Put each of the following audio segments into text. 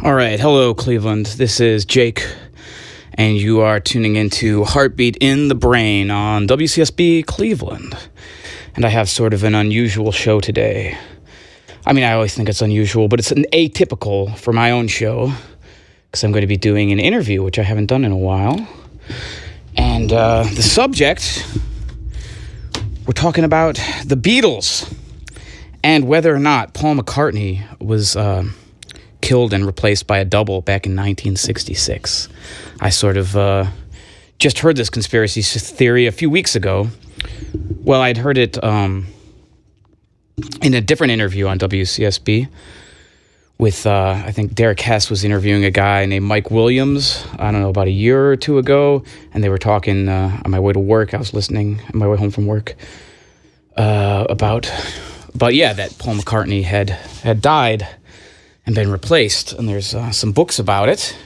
All right. Hello, Cleveland. This is Jake, and you are tuning into Heartbeat in the Brain on WCSB Cleveland. And I have sort of an unusual show today. I mean, I always think it's unusual, but it's an atypical for my own show because I'm going to be doing an interview, which I haven't done in a while. And the subject, we're talking about the Beatles and whether or not Paul McCartney was killed and replaced by a double back in 1966. I sort of just heard this conspiracy theory a few weeks ago. Well, I'd heard it in a different interview on WCSB with, I think Derek Hess was interviewing a guy named Mike Williams, I don't know, about a year or two ago, and they were talking on my way to work. I was listening on my way home from work about that Paul McCartney had died and been replaced, and there's some books about it.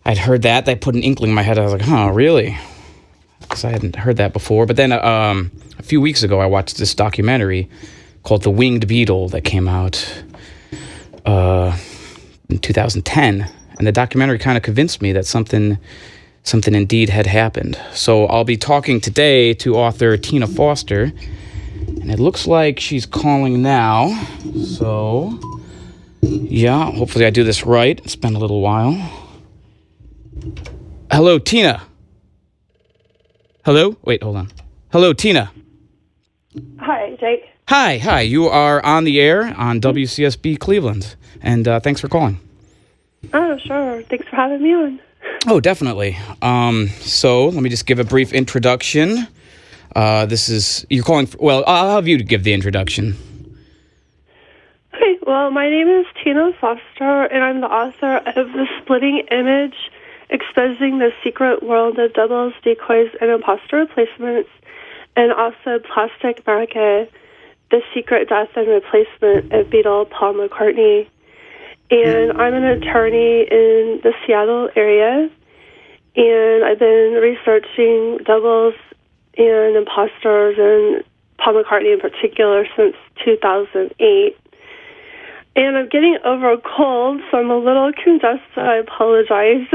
I'd heard that. That put an inkling in my head. I was like, huh, really? Because I hadn't heard that before. But then a few weeks ago, I watched this documentary called The Winged Beetle that came out in 2010. And the documentary kind of convinced me that something indeed had happened. So I'll be talking today to author Tina Foster, and it looks like she's calling now. So yeah, hopefully I do this right. It's been a little while. Hello, Tina. Hello? Wait, hold on. Hello, Tina. Hi, Jake. Hi. You are on the air on WCSB Cleveland, and thanks for calling. Oh, sure. Thanks for having me on. Oh, definitely. So let me just give a brief introduction. You're calling, I'll have you give the introduction. Okay, well, my name is Tina Foster, and I'm the author of The Splitting Image, Exposing the Secret World of Doubles, Decoys, and Imposter Replacements, and also Plastic Macca, The Secret Death and Replacement of Beatle Paul McCartney. And I'm an attorney in the Seattle area, and I've been researching doubles and imposters and Paul McCartney in particular since 2008. And I'm getting over a cold, so I'm a little congested. I apologize.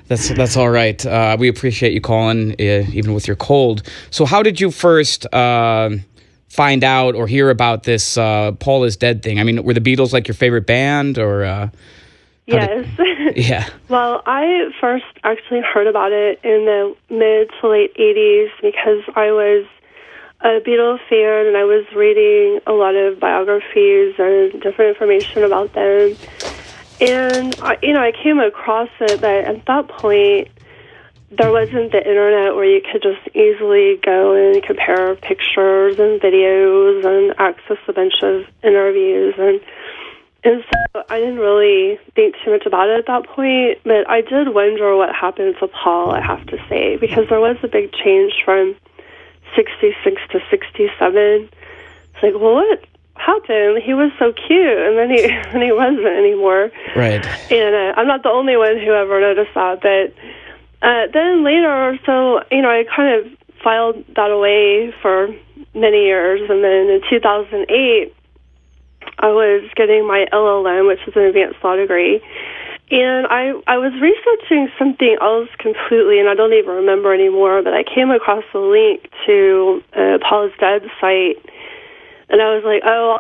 That's all right. We appreciate you calling, even with your cold. So how did you first find out or hear about this Paul is dead thing? I mean, were the Beatles like your favorite band, or? Yes. Yeah. Well, I first actually heard about it in the mid to late 80s because I was a Beatles fan, and I was reading a lot of biographies and different information about them. And, I came across it, but at that point, there wasn't the internet where you could just easily go and compare pictures and videos and access a bunch of interviews. And so I didn't really think too much about it at that point, but I did wonder what happened to Paul, I have to say, because there was a big change from 66 to 67. It's like, well, what happened? He was so cute, and then he wasn't anymore. Right. And I'm not the only one who ever noticed that, but then later, so, I kind of filed that away for many years, and then in 2008, I was getting my LLM, which is an advanced law degree, and I was researching something else completely, and I don't even remember anymore, but I came across a link to Paul's Dead site, and I was like, oh,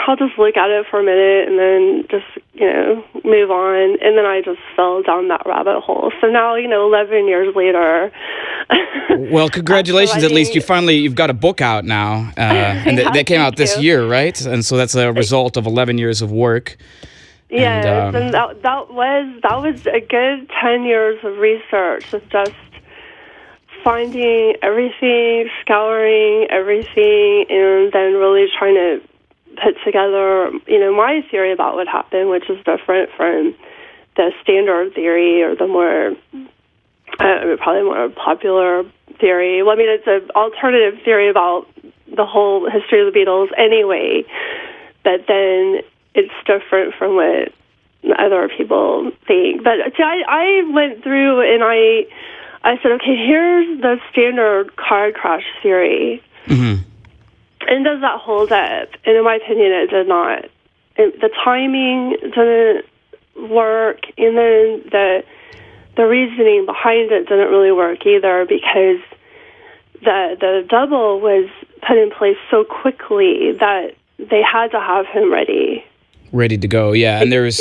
I'll just look at it for a minute and then just, move on, and then I just fell down that rabbit hole. So now, 11 years later. Well, congratulations. At least you've got a book out now, and that came out this year, right? And so that's a result of 11 years of work. Yes, and that was a good 10 years of research of just finding everything, scouring everything, and then really trying to put together, my theory about what happened, which is different from the standard theory or the more, probably more popular theory. Well, I mean, it's an alternative theory about the whole history of the Beatles anyway, but then it's different from what other people think. But see, I went through and I said, okay, here's the standard car crash theory. Mm-hmm. And does that hold up? And in my opinion, it did not. The timing didn't work, and then the reasoning behind it didn't really work either, because the double was put in place so quickly that they had to have him ready to go. Yeah, and there's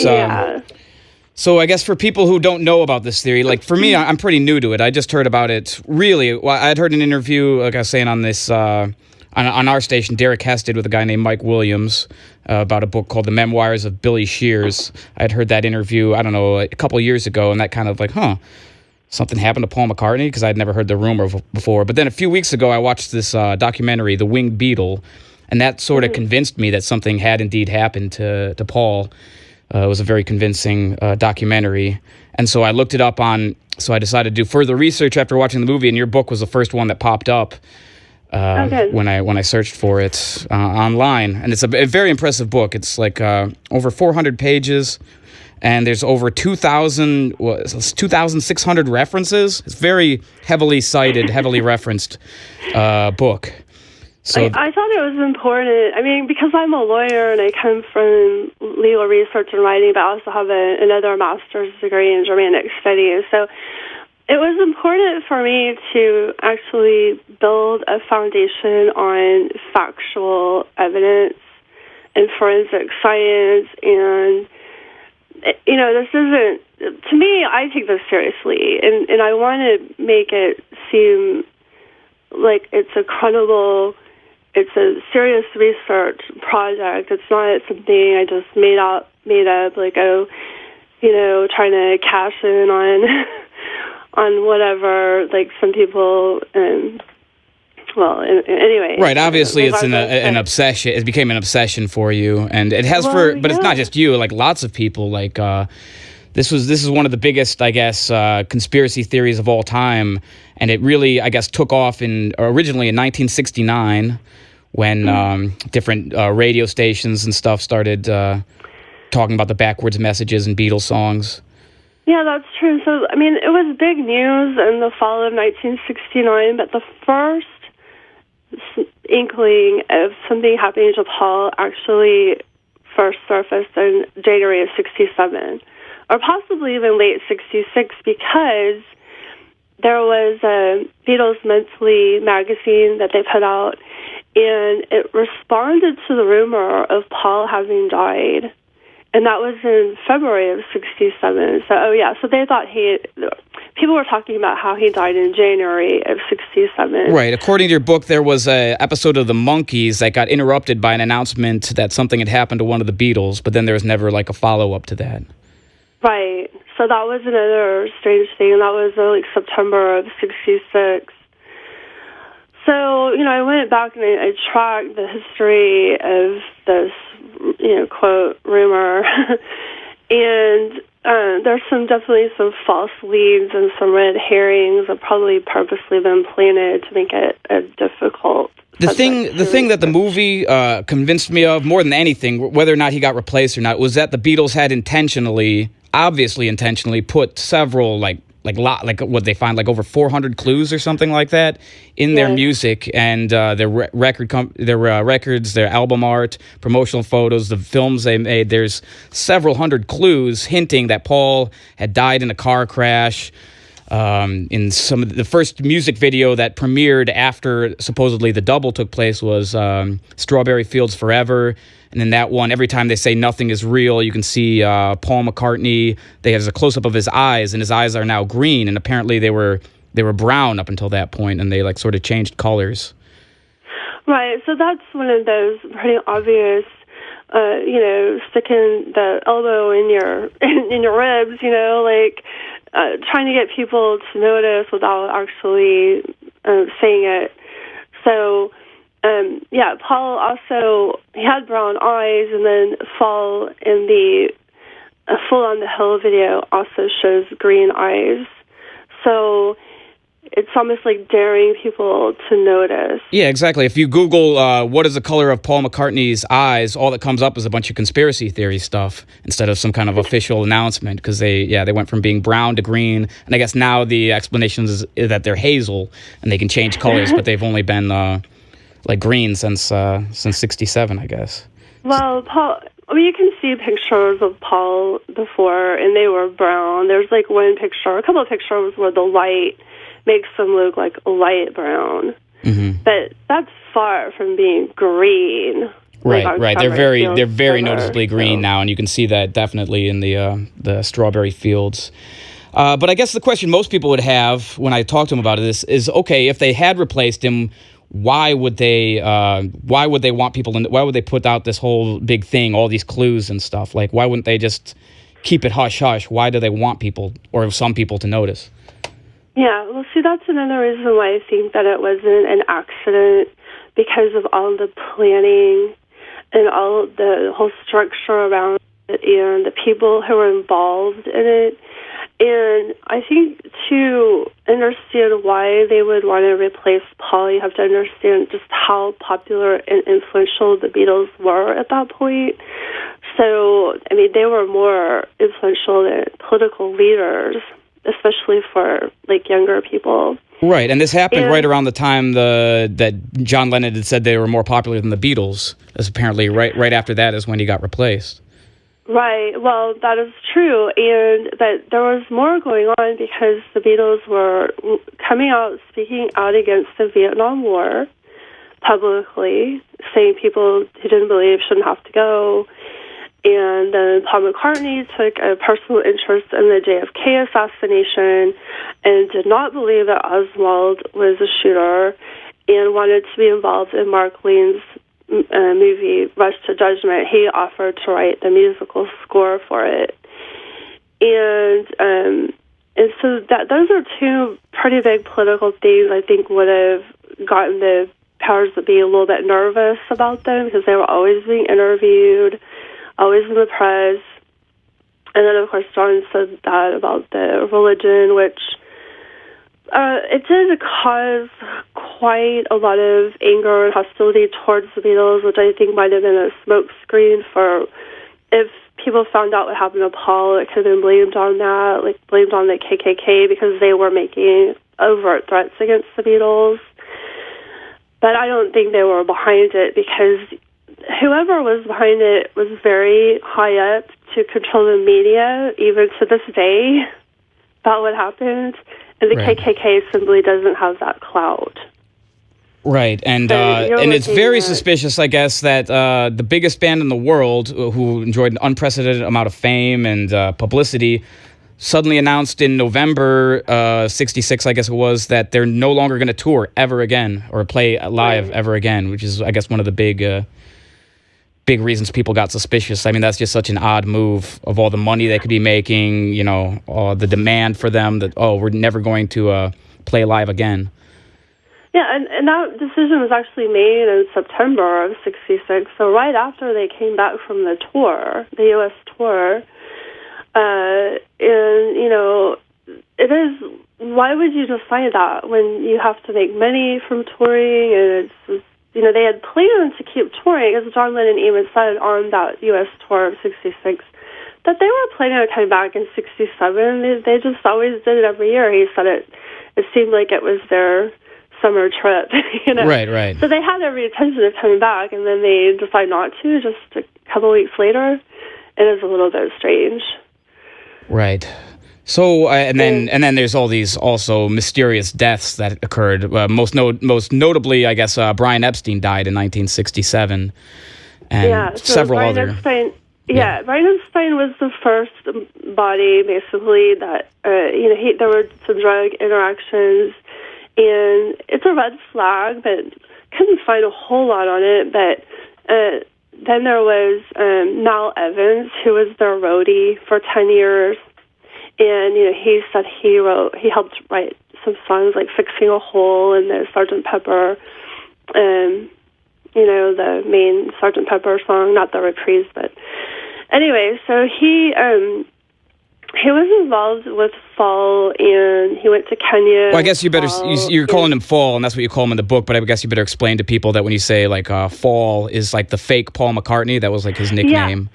So I guess for people who don't know about this theory, like for me, I'm pretty new to it. I just heard about it really. Well, I'd heard an interview, like I was saying on this on our station, Derek Hess did with a guy named Mike Williams about a book called The Memoirs of Billy Shears. I'd heard that interview, I don't know, a couple of years ago, and that kind of like, something happened to Paul McCartney, because I'd never heard the rumor before. But then a few weeks ago, I watched this documentary, The Winged Beetle, and that sort of convinced me that something had indeed happened to Paul. It was a very convincing documentary. And so I looked it up so I decided to do further research after watching the movie, and your book was the first one that popped up when I searched for it online. And it's a very impressive book. It's like over 400 pages, and there's over 2,600 references. It's very heavily cited, heavily referenced book. So I thought it was important. I mean, because I'm a lawyer and I come from legal research and writing, but I also have another master's degree in Germanic studies. So it was important for me to actually build a foundation on factual evidence and forensic science. And, this isn't, to me, I take this seriously. And I want to make it seem like it's a credible... It's a serious research project. It's not something I just made up, like, trying to cash in on whatever, like some people, anyway. Right, obviously it's an obsession. It became an obsession for you, and it has but it's not just you, like lots of people, like, this is one of the biggest, I guess, conspiracy theories of all time, and it really, I guess, took off originally in 1969, when different radio stations and stuff started talking about the backwards messages in Beatles songs. Yeah, that's true. So, I mean, it was big news in the fall of 1969, but the first inkling of something happening to Paul actually first surfaced in January of 67, or possibly even late 66, because there was a Beatles Monthly magazine that they put out, and it responded to the rumor of Paul having died. And that was in February of 67. So, so they thought people were talking about how he died in January of 67. Right. According to your book, there was an episode of The Monkees that got interrupted by an announcement that something had happened to one of the Beatles, but then there was never like a follow-up to that. Right. So that was another strange thing, and that was like September of 66. So, I went back and I tracked the history of this, quote, rumor. And there's definitely some false leads and some red herrings that probably purposely been planted to make it a difficult. The thing that the movie convinced me of more than anything, whether or not he got replaced or not, was that the Beatles had obviously intentionally put several what they find, like over 400 clues or something like that in their music and their records, their album art, promotional photos, the films they made. There's several hundred clues hinting that Paul had died in a car crash. In some of the first music video that premiered after supposedly the double took place was Strawberry Fields Forever. And in that one, every time they say nothing is real, you can see Paul McCartney. They have a close-up of his eyes, and his eyes are now green. And apparently they were brown up until that point, and they sort of changed colors. Right. So that's one of those pretty obvious, sticking the elbow in your ribs, trying to get people to notice without actually saying it. So. Paul also, he had brown eyes, and then Fall in the Full on the Hill video also shows green eyes. So it's almost like daring people to notice. Yeah, exactly. If you Google what is the color of Paul McCartney's eyes, all that comes up is a bunch of conspiracy theory stuff instead of some kind of official announcement, because they went from being brown to green. And I guess now the explanation is that they're hazel and they can change colors, but they've only been... green since 67, I guess. Well, Paul, I mean, you can see pictures of Paul before, and they were brown. There's like one picture, a couple of pictures where the light makes them look like light brown. Mm-hmm. But that's far from being green. Right. They're very noticeably green now, and you can see that definitely in the strawberry fields. But I guess the question most people would have when I talk to them about it is okay, if they had replaced him, why would they want people to, why would they put out this whole big thing, all these clues and stuff? Like, why wouldn't they just keep it hush hush? Why do they want people or some people to notice? Yeah, well, see, that's another reason why I think that it wasn't an accident, because of all the planning and all the whole structure around it and the people who were involved in it. And I think to understand why they would want to replace Paul, you have to understand just how popular and influential the Beatles were at that point. So, I mean, they were more influential than political leaders, especially for, like, younger people. Right, and this happened right around the time that John Lennon had said they were more popular than the Beatles, as apparently right after that is when he got replaced. Right. Well, that is true, and that there was more going on because the Beatles were coming out, speaking out against the Vietnam War publicly, saying people who didn't believe shouldn't have to go. And then Paul McCartney took a personal interest in the JFK assassination and did not believe that Oswald was a shooter and wanted to be involved in Mark Lane's movie Rush to Judgment. He offered to write the musical score for it, and so those are two pretty big political things I think would have gotten the powers that be a little bit nervous about them, because they were always being interviewed, always in the press. And then of course John said that about the religion, which it did cause quite a lot of anger and hostility towards the Beatles, which I think might have been a smokescreen for, if people found out what happened to Paul, it could have been blamed on that, like blamed on the KKK, because they were making overt threats against the Beatles. But I don't think they were behind it, because whoever was behind it was very high up to control the media, even to this day, about what happened. And the KKK simply doesn't have that clout. Right, and it's very suspicious, I guess, that the biggest band in the world, who enjoyed an unprecedented amount of fame and publicity, suddenly announced in November '66, I guess it was, that they're no longer going to tour ever again or play live ever again, which is, I guess, one of the big reasons people got suspicious. I mean, that's just such an odd move, of all the money they could be making, you know, the demand for them that, we're never going to play live again. Yeah, and that decision was actually made in September of '66, so right after they came back from the tour, the U.S. tour. And, you know, it is, why would you decide that when you have to make money from touring? And it's, you know, they had planned to keep touring, as John Lennon even said on that U.S. tour of '66, that they were planning on coming back in '67. They just always did it every year. He said it seemed like it was their summer trip, you know. Right. So they had every intention of coming back, and then they decide not to just a couple weeks later. It is a little bit strange. Right. So and then there's all these also mysterious deaths that occurred. Most notably, I guess, Brian Epstein died in 1967, and several Brian other. Epstein, Brian Epstein was the first body, basically, that there were some drug interactions, and it's a red flag, but couldn't find a whole lot on it. But then there was Mal Evans, who was their roadie for 10 years. And, you know, he said he helped write some songs like Fixing a Hole and the Sgt. Pepper, you know, the main Sgt. Pepper song, not the reprise, but anyway, so he was involved with Fall, and he went to Kenya. Well, I guess you better, you're calling him Fall, and that's what you call him in the book, but I guess you better explain to people that when you say, like, Fall is like the fake Paul McCartney, that was like his nickname.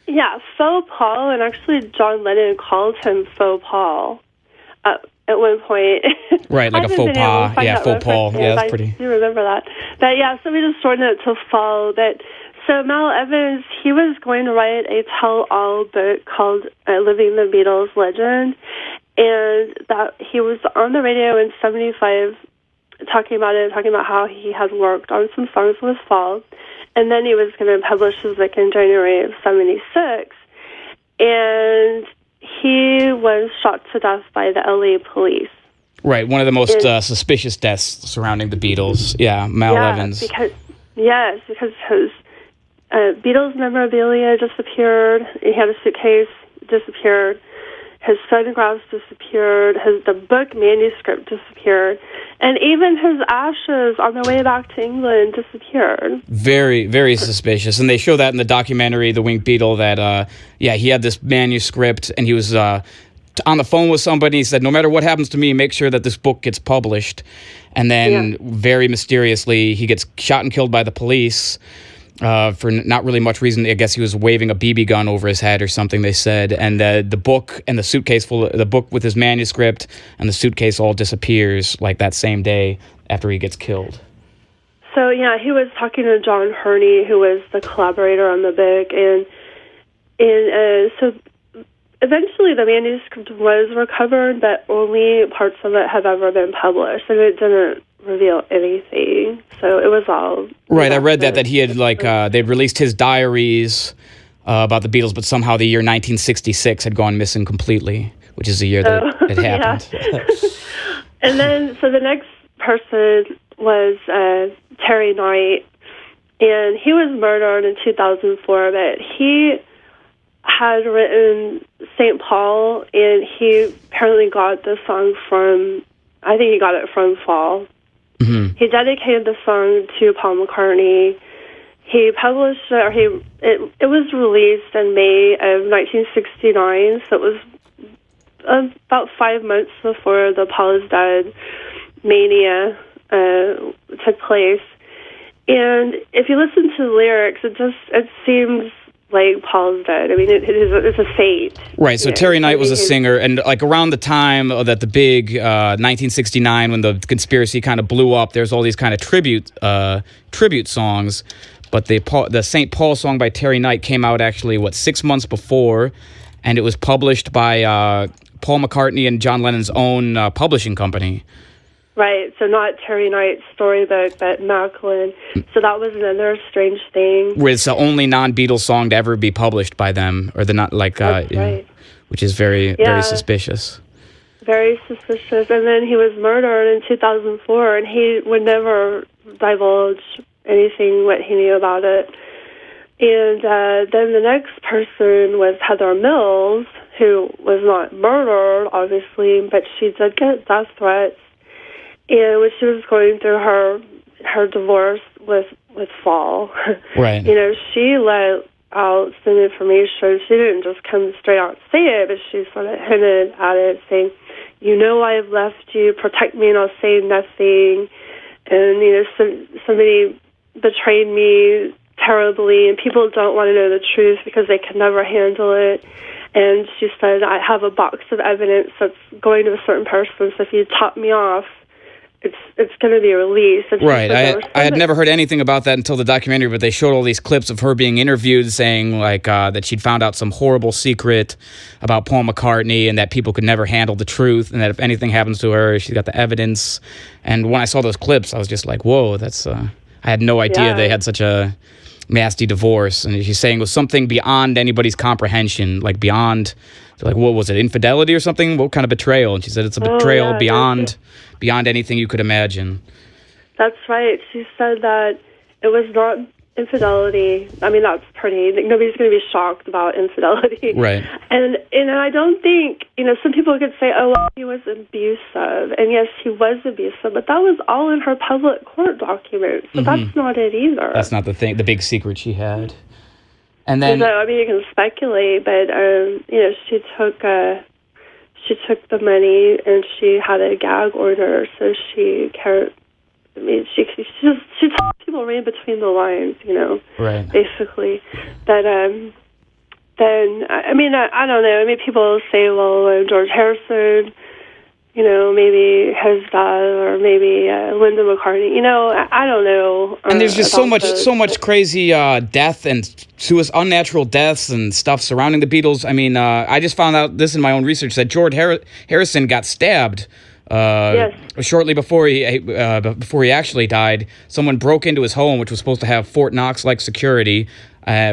Yeah, Faux Paul, and actually John Lennon called him Faux Paul at one point. Right, like a faux pas. Yeah, faux Paul. Yeah, that's pretty. You remember that. But yeah, so we just shortened it to Fall. But So Mal Evans, he was going to write a tell-all book called Living the Beatles Legend, and that he was on the radio in 75 talking about how he had worked on some songs with Fall, and then he was going to publish his book in January of 76, and he was shot to death by the LA police. Right, one of the most suspicious deaths surrounding the Beatles. Yeah, Mal Evans. Because his Beatles memorabilia disappeared. He had a suitcase, disappeared. His photographs disappeared. The book manuscript disappeared. And even his ashes on the way back to England disappeared. Very, very suspicious. And they show that in the documentary, The Winged Beetle, that, he had this manuscript and he was on the phone with somebody. He said, no matter what happens to me, make sure that this book gets published. And then very mysteriously, he gets shot and killed by the police. For not really much reason. I guess he was waving a BB gun over his head or something, they said. And the book and the suitcase the book with his manuscript and the suitcase all disappears like that same day after he gets killed. So, he was talking to John Hurney, who was the collaborator on the book. And so eventually the manuscript was recovered, but only parts of it have ever been published. And it didn't reveal anything, so it was all right. I read that he had they'd released his diaries about the Beatles, but somehow the year 1966 had gone missing completely, which is the year that it happened. And then, so the next person was Terry Knight, and he was murdered in 2004. But he had written St. Paul, and he apparently got the song from. I think he got it from Fall. Mm-hmm. He dedicated the song to Paul McCartney. He published it, it was released in May of 1969, so it was about 5 months before the Paul is Dead mania took place. And if you listen to the lyrics, it seems like Paul's dead. I mean, it's a fate. Right, so Terry Knight was a singer, and around the time that the big 1969, when the conspiracy kind of blew up, there's all these kind of tribute songs, but the St. Paul song by Terry Knight came out actually, 6 months before, and it was published by Paul McCartney and John Lennon's own publishing company. Right, so not Terry Knight's storybook, but Macca. So that was another strange thing. Where it's the only non-Beatles song to ever be published by them, or right. Which is very suspicious. Very suspicious. And then he was murdered in 2004, and he would never divulge anything what he knew about it. And then the next person was Heather Mills, who was not murdered, obviously, but she did get death threats. And when she was going through her divorce with Fall, right? She let out some information. She didn't just come straight out and say it, but she sort of hinted at it, saying, I've left you, protect me and I'll say nothing. And, somebody betrayed me terribly, and people don't want to know the truth because they can never handle it. And she said, I have a box of evidence that's going to a certain person, so if you top me off, it's going to be released. Right. I had never heard anything about that until the documentary, but they showed all these clips of her being interviewed saying that she'd found out some horrible secret about Paul McCartney and that people could never handle the truth, and that if anything happens to her, she's got the evidence. And when I saw those clips, I was just like, whoa, that's I had no idea they had such a nasty divorce. And she's saying it was something beyond anybody's comprehension, beyond... So what was it, infidelity or something? What kind of betrayal? And she said it's a betrayal beyond anything you could imagine. That's right. She said that it was not infidelity. I mean, that's pretty. Nobody's going to be shocked about infidelity. Right. And I don't think, some people could say, oh, well, he was abusive. And yes, he was abusive, but that was all in her public court documents. So that's not it either. That's not the big secret she had. And then, you can speculate, but she took the money and she had a gag order, so she cared. She told people right between the lines, right? Basically, that then I don't know. People say, well, George Harrison, maybe his dad or maybe Linda McCartney. I don't know. And there's just so much but crazy death and unnatural deaths and stuff surrounding the Beatles. I mean, I just found out this in my own research that George Harrison got stabbed Yes. shortly before he actually died. Someone broke into his home, which was supposed to have Fort Knox-like security. I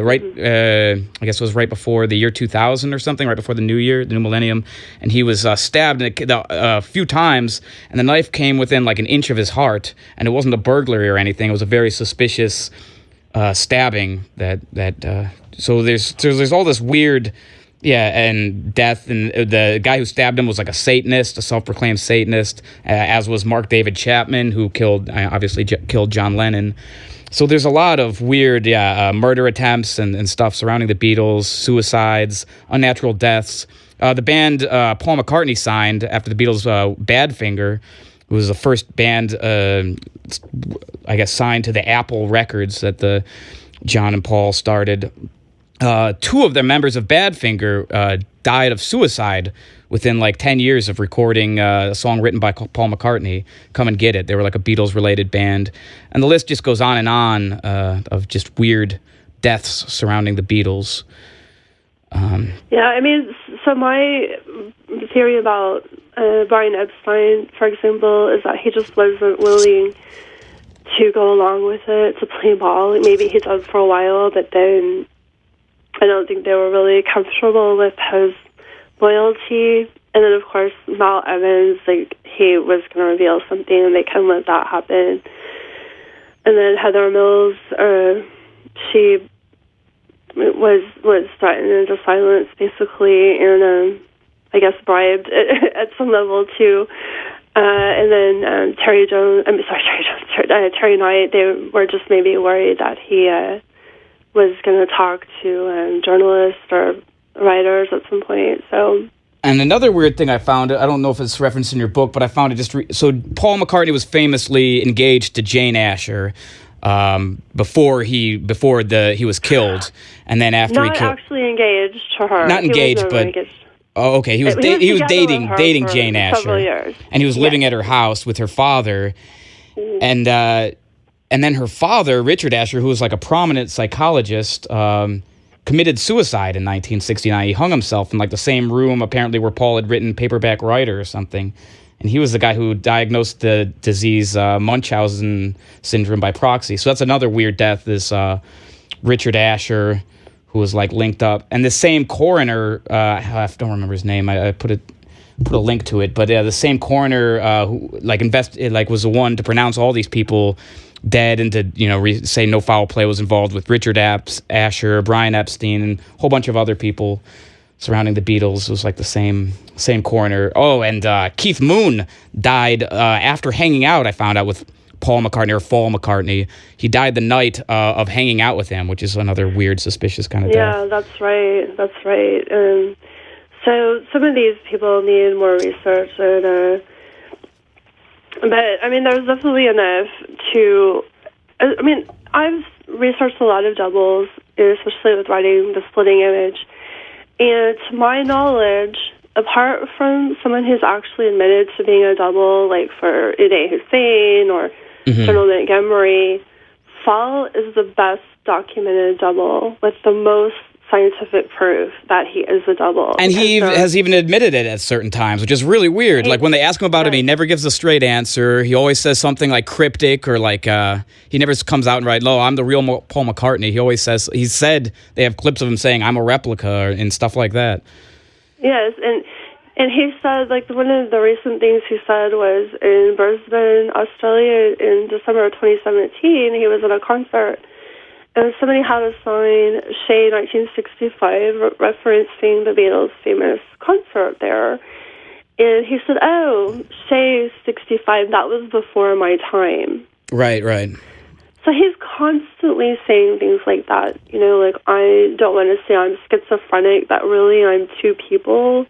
guess it was right before the year 2000 or something, right before the new millennium, and he was stabbed a few times, and the knife came within like an inch of his heart, and it wasn't a burglary or anything. It was a very suspicious stabbing. So there's all this weird, and death, and the guy who stabbed him was like a Satanist, a self-proclaimed Satanist, as was Mark David Chapman, who obviously killed John Lennon. So there's a lot of weird, murder attempts and stuff surrounding the Beatles, suicides, unnatural deaths. The band Paul McCartney signed after the Beatles' Badfinger, who was the first band, signed to the Apple Records that John and Paul started. Two of the members of Badfinger died of suicide within like 10 years of recording a song written by Paul McCartney, Come and Get It. They were like a Beatles-related band. And the list just goes on and on of just weird deaths surrounding the Beatles. So my theory about Brian Epstein, for example, is that he just wasn't willing to go along with it, to play ball. Maybe he did for a while, but then I don't think they were really comfortable with his loyalty. And then, of course, Mal Evans, he was going to reveal something, and they couldn't let that happen. And then Heather Mills, she was threatened into silence, basically, and I guess bribed at some level, too. And then Terry Knight, they were just maybe worried that he was going to talk to journalists or writers at some point. And another weird thing I found, I don't know if it's referenced in your book, but I found it so Paul McCartney was famously engaged to Jane Asher before he was killed, and then after not actually engaged to her. Not engaged, but engaged. Oh, okay. He was dating Jane Asher, years. And he was living at her house with her father, and then her father, Richard Asher, who was like a prominent psychologist, committed suicide in 1969. He hung himself in like the same room, apparently, where Paul had written Paperback Writer or something. And he was the guy who diagnosed the disease Munchausen syndrome by proxy. So that's another weird death, this Richard Asher, who was like linked up. And the same coroner, I don't remember his name, I put a link to it, but the same coroner who was the one to pronounce all these people dead and to say no foul play was involved with Richard Asher, Brian Epstein, and a whole bunch of other people surrounding the Beatles. It was like the same coroner. Oh, and Keith Moon died after hanging out, I found out, with Paul McCartney, or Fall McCartney. He died the night of hanging out with him, which is another weird, suspicious kind of death. Yeah, that's right. So some of these people need more research, but there's definitely enough to. I've researched a lot of doubles, especially with writing The Splitting Image, and to my knowledge, apart from someone who's actually admitted to being a double, like for Uday Hussein or General Montgomery, Fall is the best documented double with the most scientific proof that he is a double. And he has even admitted it at certain times, which is really weird. Like when they ask him about it, he never gives a straight answer. He always says something like cryptic, or like he never comes out and writes, "No, I'm the real Paul McCartney." He said they have clips of him saying, "I'm a replica," and stuff like that. Yes, and he said, like, one of the recent things he said was in Brisbane, Australia, in December of 2017, he was at a concert, and somebody had a sign, Shea 1965, referencing the Beatles' famous concert there. And he said, "Oh, Shea 65, that was before my time." Right. So he's constantly saying things like that. Like, I don't want to say I'm schizophrenic, that really I'm two people.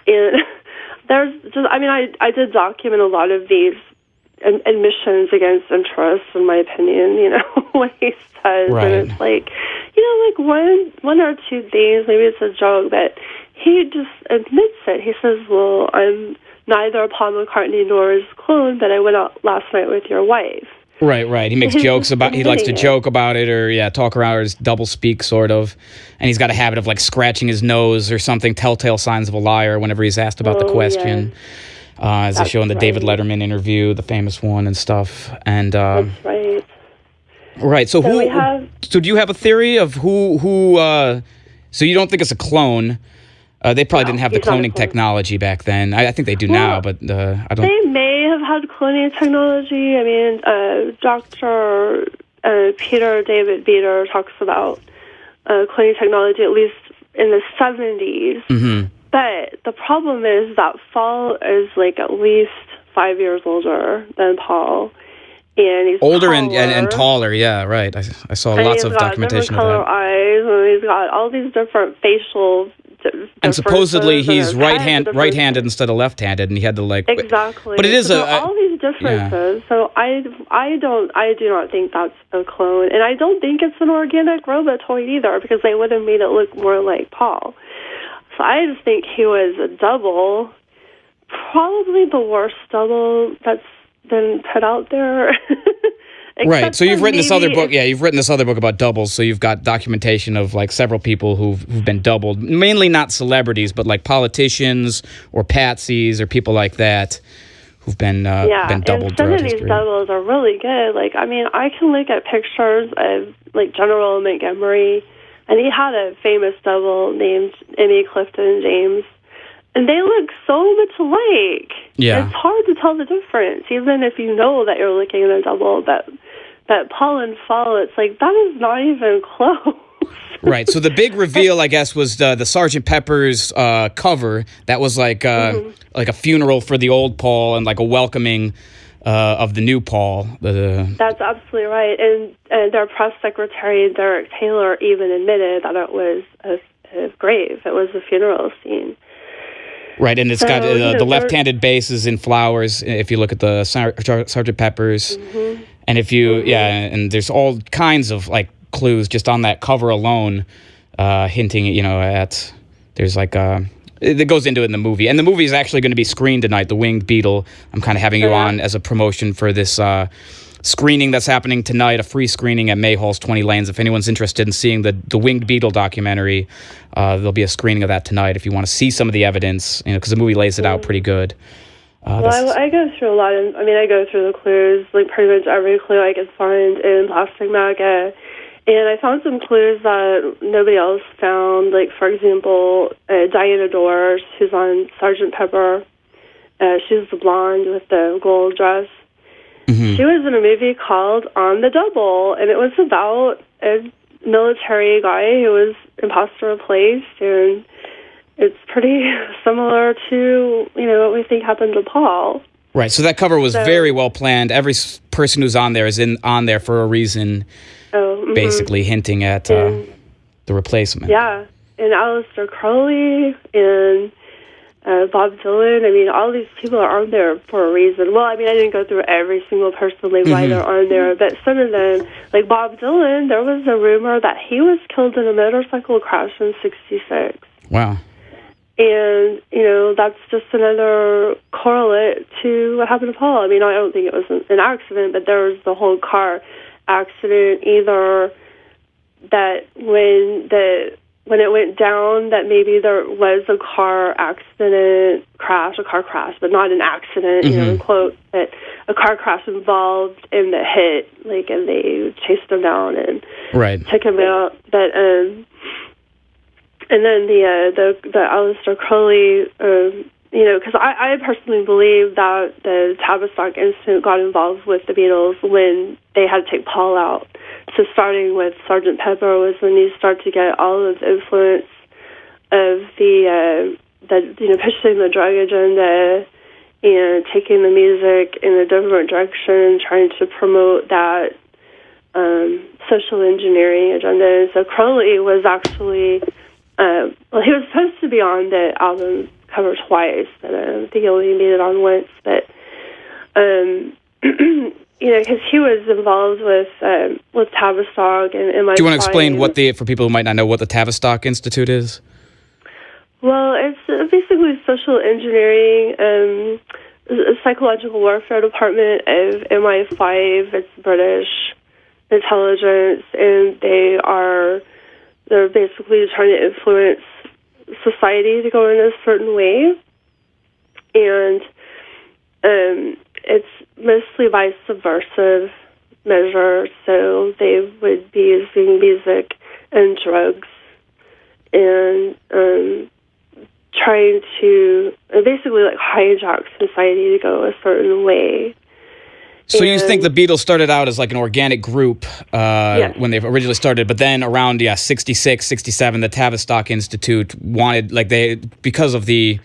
And there's just, I did document a lot of these admissions against interest, in my opinion, what he says. Right. And it's like, like one or two things, maybe it's a joke, but he just admits it. He says, "Well, I'm neither Paul McCartney nor his clone, but I went out last night with your wife. Right. He makes jokes about. He likes to joke about it, or talk around his double speak, sort of. And he's got a habit of like scratching his nose or something, telltale signs of a liar whenever he's asked about the question. Yeah. As they show in the David Letterman interview, the famous one and stuff. And that's right. Right. So So do you have a theory of who? So you don't think it's a clone? They probably didn't have the cloning technology back then. I think they do now, but I don't. They may have had cloning technology. I mean, Dr. Peter David Beater talks about cloning technology at least in the 70s. Mm-hmm. But the problem is that Paul is like at least 5 years older than Paul. And he's older taller. and taller, yeah, right. I saw lots of documentation of that. He's got different color eyes, and he's got all these different facial. And supposedly he's right-handed instead of left-handed, and he had to like exactly. But it is all these differences. Yeah. So I do not think that's a clone, and I don't think it's an organic robotoid either, because they would have made it look more like Paul. So I just think he was a double, probably the worst double that's been put out there. Right. So you've written this other book. Yeah, you've written this other book about doubles. So you've got documentation of like several people who've been doubled, mainly not celebrities, but like politicians or patsies or people like that who've been doubled throughout history. Some of these doubles are really good. Like, I mean, I can look at pictures of like General Montgomery, and he had a famous double named Emmy Clifton James. And they look so much alike. Yeah. It's hard to tell the difference, even if you know that you're looking at a double. But Paul and Paul, it's like, that is not even close. Right. So the big reveal, I guess, was the Sgt. Pepper's cover. That was like a funeral for the old Paul and like a welcoming of the new Paul. That's absolutely right. And their press secretary, Derek Taylor, even admitted that it was a grave. It was a funeral scene. Right, and it's got the left-handed bass is in flowers. If you look at the Sgt. Pepper's, mm-hmm. And if you and there's all kinds of like clues just on that cover alone, hinting at there's like it goes into it in the movie, and the movie is actually going to be screened tonight. The Winged Beetle. I'm kind of having you on as a promotion for this screening that's happening tonight, a free screening at Mayhall's 20 Lanes. If anyone's interested in seeing the Winged Beetle documentary, there'll be a screening of that tonight if you want to see some of the evidence, because the movie lays it out pretty good. I go through a lot of, I go through the clues, like pretty much every clue I can find in Plastic Macca, and I found some clues that nobody else found, like, for example, Diana Dors, who's on Sgt. Pepper. She's the blonde with the gold dress. Mm-hmm. She was in a movie called On the Double, and it was about a military guy who was imposter replaced, and it's pretty similar to, what we think happened to Paul. Right, so that cover was very well planned. Every person who's on there is on there for a reason, basically hinting at the replacement. Yeah, and Aleister Crowley and Bob Dylan. All these people are on there for a reason. Well, I didn't go through every single person, why they're on there, but some of them, like Bob Dylan, there was a rumor that he was killed in a motorcycle crash in '66. Wow. And, that's just another correlate to what happened to Paul. I don't think it was an accident, but there was the whole car accident, either that when it went down, that maybe there was a car crash, but not an accident, in quote, that a car crash involved in the hit, and they chased him down and took him out. But, and then the Aleister Crowley, because I personally believe that the Tavistock incident got involved with the Beatles when they had to take Paul out. So starting with Sgt. Pepper was when you start to get all of the influence of the pushing the drug agenda and taking the music in a different direction, trying to promote that social engineering agenda. And so Crowley was actually, he was supposed to be on the album cover twice, but I think he only made it on once. But because he was involved with Tavistock and MI5. Do you want to explain for people who might not know what the Tavistock Institute is? Well, it's basically social engineering, a psychological warfare department of MI5. It's British intelligence, and they're basically trying to influence society to go in a certain way, and it's mostly by subversive measures. So they would be using music and drugs and trying to basically like hijack society to go a certain way. So you think the Beatles started out as like an organic group Yes. when they originally started, but then around 66, 67, the Tavistock Institute wanted, like because of the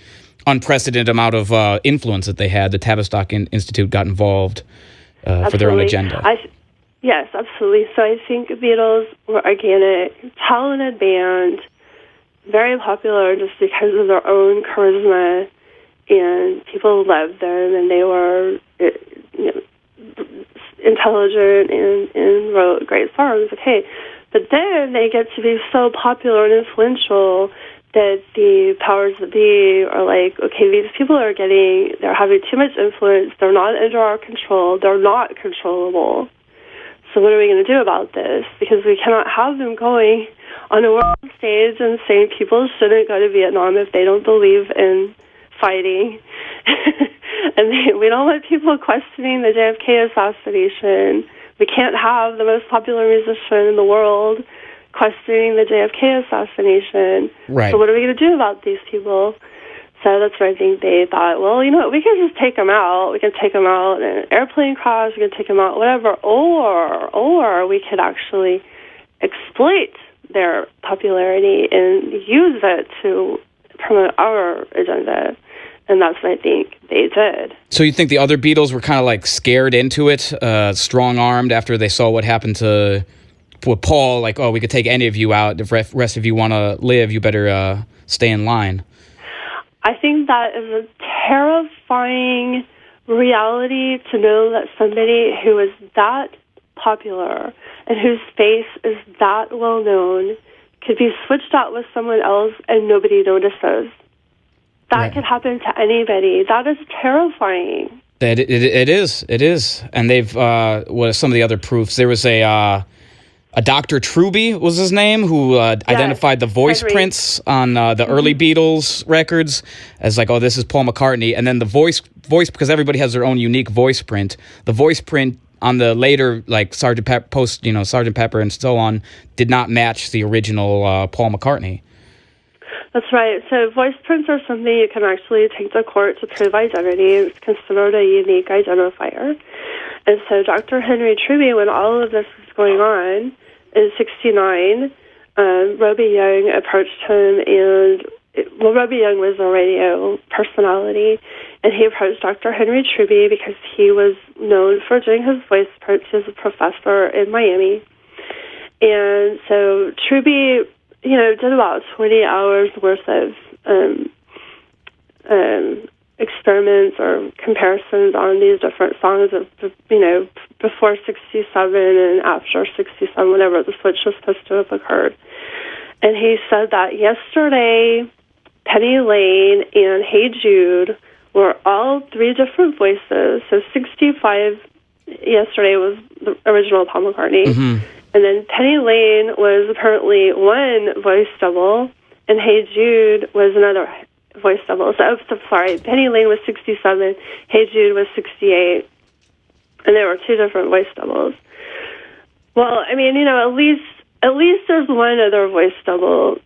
unprecedented amount of influence that they had, the Tavistock Institute got involved for their own agenda. Yes, absolutely. So I think the Beatles were organic, talented band, very popular just because of their own charisma, and people loved them, and they were intelligent and wrote great songs. Okay, but then they get to be so popular and influential that the powers that be are like, okay, these people they're having too much influence, they're not under our control, they're not controllable. So what are we going to do about this? Because we cannot have them going on a world stage and saying people shouldn't go to Vietnam if they don't believe in fighting. And we don't want people questioning the JFK assassination. We can't have the most popular musician in the world questioning the JFK assassination. Right. So what are we going to do about these people? So that's where I think they thought, well, you know what, we can just take them out. We can take them out in an airplane crash. We can take them out, whatever. Or we could actually exploit their popularity and use it to promote our agenda. And that's what I think they did. So you think the other Beatles were kind of like scared into it, strong-armed after they saw what happened with Paul, like, oh, we could take any of you out. If the rest of you want to live, you better stay in line. I think that is a terrifying reality to know that somebody who is that popular and whose face is that well known could be switched out with someone else and nobody notices. That Right. could happen to anybody. That is terrifying. It is. And they've, what are some of the other proofs? There was a Dr. Truby was his name, who identified the voice Henry. prints on the early Beatles records as like, oh, this is Paul McCartney. And then the voice, because everybody has their own unique voice print, the voice print on the later, like Sgt. Pepper, Sgt. Pepper and so on, did not match the original Paul McCartney. That's right. So voice prints are something you can actually take to court to prove identity. It's considered a unique identifier. And so Dr. Henry Truby, when all of this was going on in 1969, Roby Young approached him, and Roby Young was a radio personality, and he approached Dr. Henry Truby because he was known for doing his voice prints. He was a professor in Miami. And so Truby, did about 20 hours worth of experiments or comparisons on these different songs of, before 67 and after 67, whenever the switch was supposed to have occurred. And he said that Yesterday, Penny Lane, and Hey Jude were all three different voices. So 65, Yesterday was the original Paul McCartney. Mm-hmm. And then Penny Lane was apparently one voice double, and Hey Jude was another voice double. So sorry, Penny Lane was 67, Hey Jude was 68, and there were two different voice doubles. Well, I mean, at least there's one other voice double.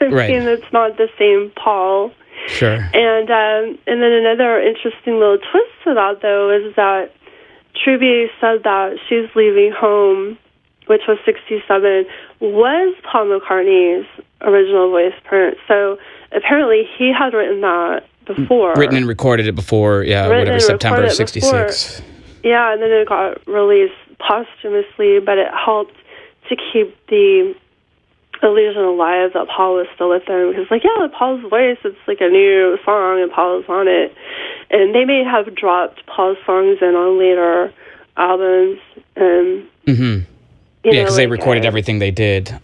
Right. It's not the same Paul. Sure. And then another interesting little twist to that, though, is that Truby said that She's Leaving Home, which was 67, was Paul McCartney's original voice print. So apparently he had written that before. Written and recorded it before, September of 66. Yeah, and then it got released posthumously, but it helped to keep the illusion alive that Paul was still with them. Because, Paul's voice, it's like a new song, and Paul is on it. And they may have dropped Paul's songs in on later albums. Mm-hmm. Yeah, because they recorded everything they did.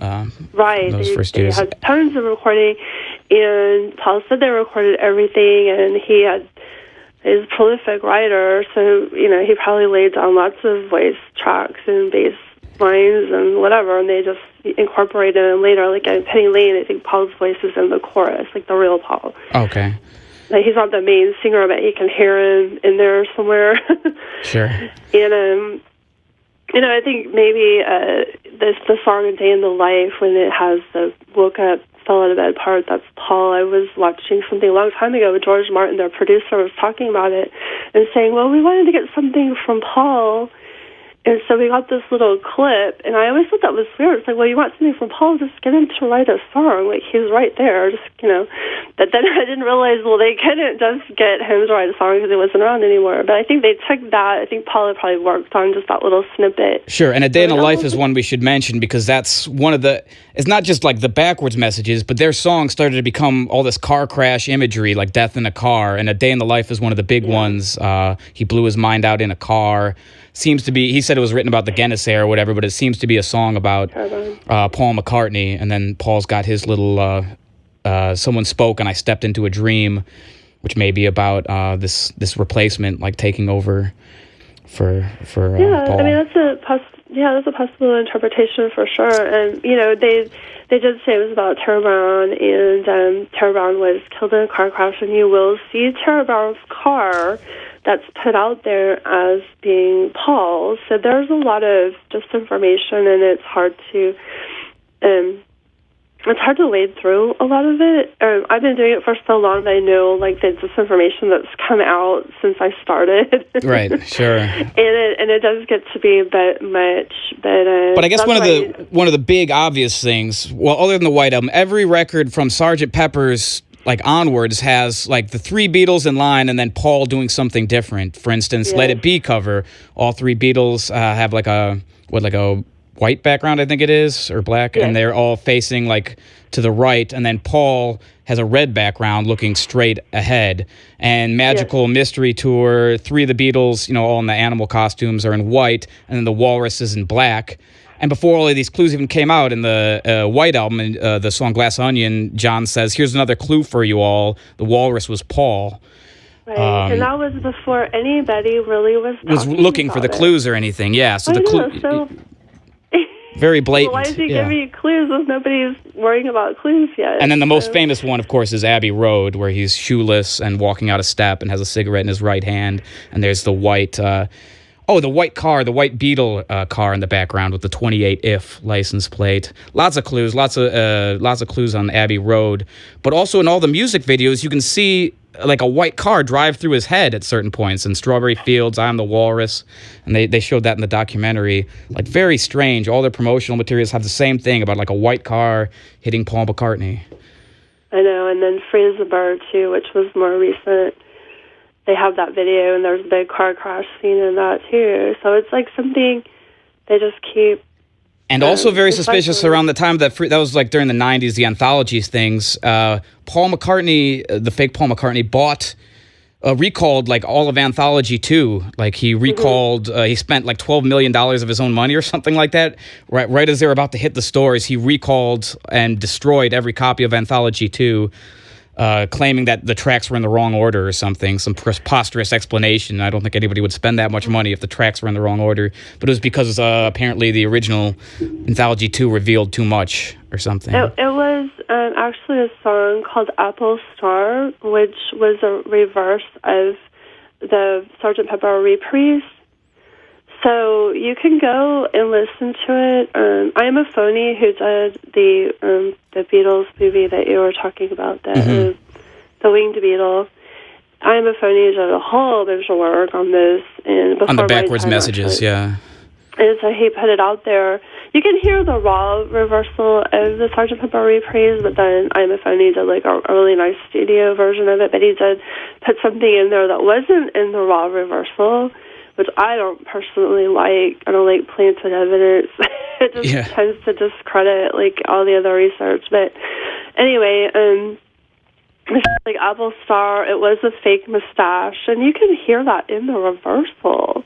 Right. Those first they years. had tons of recording. And Paul said they recorded everything, and he's a prolific writer, so, he probably laid down lots of voice tracks and bass lines and whatever, and they just incorporated them later. Like in Penny Lane, I think Paul's voice is in the chorus, like the real Paul. Okay. Like he's not the main singer, but you can hear him in there somewhere. Sure. And, I think maybe the song A Day in the Life, when it has the woke up, fell out of bed part, that's Paul. I was watching something a long time ago with George Martin, their producer, was talking about it and saying, well, we wanted to get something from Paul. And so we got this little clip, and I always thought that was weird. It's like, well, you want something from Paul, just get him to write a song. Like, he's right there, just, But then I didn't realize, well, they couldn't just get him to write a song because he wasn't around anymore. But I think they took that. I think Paul had probably worked on just that little snippet. Sure, and A Day in the Life is one we should mention because that's one of the, it's not just like the backwards messages, but their songs started to become all this car crash imagery, like death in a car, and A Day in the Life is one of the big ones. He blew his mind out in a car. Seems to be, he said it was written about the Guinness or whatever, but it seems to be a song about Paul McCartney, and then Paul's got his little, someone spoke and I stepped into a dream, which may be about this replacement, like taking over for Paul. I mean, that's a possible interpretation for sure. And, they did say it was about Tara Brown, and Tara Brown was killed in a car crash, and you will see Tara Brown's car that's put out there as being Paul's. So there's a lot of disinformation, and it's hard to wade through a lot of it. I've been doing it for so long that I know, like, the disinformation that's come out since I started. Right, sure. and it does get to be a bit much, but I guess one of the big obvious things, well, other than the White Album, every record from Sgt. Pepper's like onwards has like the three Beatles in line and then Paul doing something different. For instance, Let It Be cover, all three Beatles have like a white background, I think it is, or black, and they're all facing like to the right, and then Paul has a red background looking straight ahead. And Magical Mystery Tour, three of the Beatles, all in the animal costumes, are in white, and then the Walrus is in black. And before all of these clues even came out in the White Album, the song Glass Onion, John says, here's another clue for you all. The Walrus was Paul. Right, and that was before anybody really was looking for the clues or anything. Yeah, so so very blatant. Why is he giving you clues if nobody's worrying about clues yet? And then the most famous one, of course, is Abbey Road, where he's shoeless and walking out a step and has a cigarette in his right hand. And there's the white... the white car, the white Beetle car in the background with the 28 if license plate. Lots of clues, lots of clues on Abbey Road. But also in all the music videos, you can see like a white car drive through his head at certain points. In Strawberry Fields, I'm the Walrus, and they showed that in the documentary. Like, very strange. All their promotional materials have the same thing about like a white car hitting Paul McCartney. I know, and then Free as a Bird too, which was more recent. They have that video, and there's a big car crash scene in that, too. So it's like something they just keep... And also very suspicious around the time that was like during the 90s, the anthologies things. Paul McCartney, the fake Paul McCartney, recalled like all of Anthology 2. Like he recalled, he spent like $12 million of his own money or something like that. Right as they were about to hit the stores, he recalled and destroyed every copy of Anthology 2. Claiming that the tracks were in the wrong order or something, some preposterous explanation. I don't think anybody would spend that much money if the tracks were in the wrong order, but it was because apparently the original Anthology 2 revealed too much or something. It was actually a song called Apple Star, which was a reverse of the Sgt. Pepper reprise. So you can go and listen to it. I Am a Phony, who did the Beatles movie that you were talking about, the Winged Beetle. I Am a Phony did a whole bunch of work on this. And on the backwards messages, yeah. And so he put it out there. You can hear the raw reversal of the Sgt. Pepper reprise, but then I Am a Phony did like a really nice studio version of it. But he did put something in there that wasn't in the raw reversal, which I don't personally like. I don't like planted evidence. It just tends to discredit like all the other research. But anyway, like Apple Star, it was a fake mustache, and you can hear that in the reversal.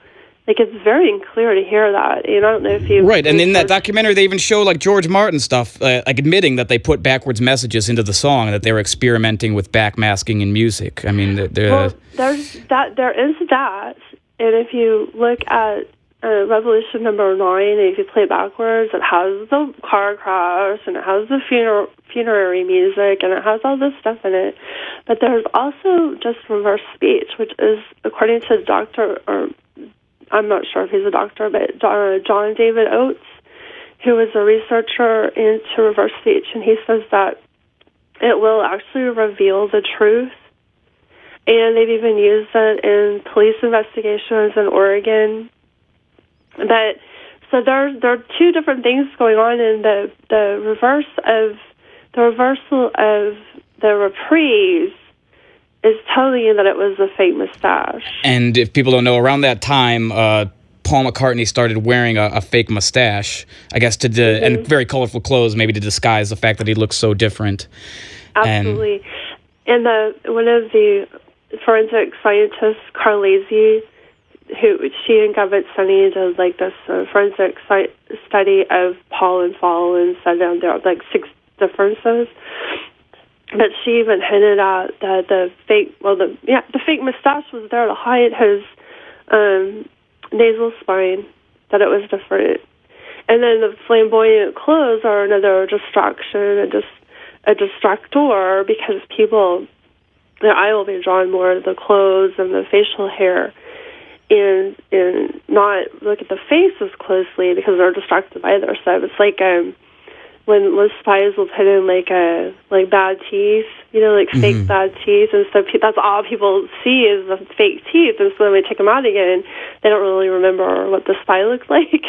Like, it's very clear to hear that. And I don't know if you... Right, and in that documentary, they even show, like, George Martin stuff, like, admitting that they put backwards messages into the song, that they were experimenting with backmasking in music. I mean, well, there is that. And if you look at Revolution number 9, and if you play it backwards, it has the car crash, and it has the funerary music, and it has all this stuff in it. But there's also just reverse speech, which is, according to Dr. or I'm not sure if he's a doctor, but John David Oates, who is a researcher into reverse speech, and he says that it will actually reveal the truth. And they've even used it in police investigations in Oregon. But so there are two different things going on in the reversal of the reprise is telling you that it was a fake mustache. And if people don't know, around that time, Paul McCartney started wearing a fake mustache, I guess, and very colorful clothes, maybe to disguise the fact that he looks so different. Absolutely. And one of the forensic scientists, Carlesi, she and Govett Sunny did like this forensic study of Paul and Paul, and said down there like 6 differences. But she even hinted at that the fake mustache was there to hide his nasal spine, that it was different. And then the flamboyant clothes are another distraction, a distractor, because their eye will be drawn more to the clothes and the facial hair, and not look at the face as closely because they're distracted by other stuff. It's like when spies will put in like bad teeth, like fake bad teeth, and so that's all people see is the fake teeth, and so when they take them out again, they don't really remember what the spy looked like.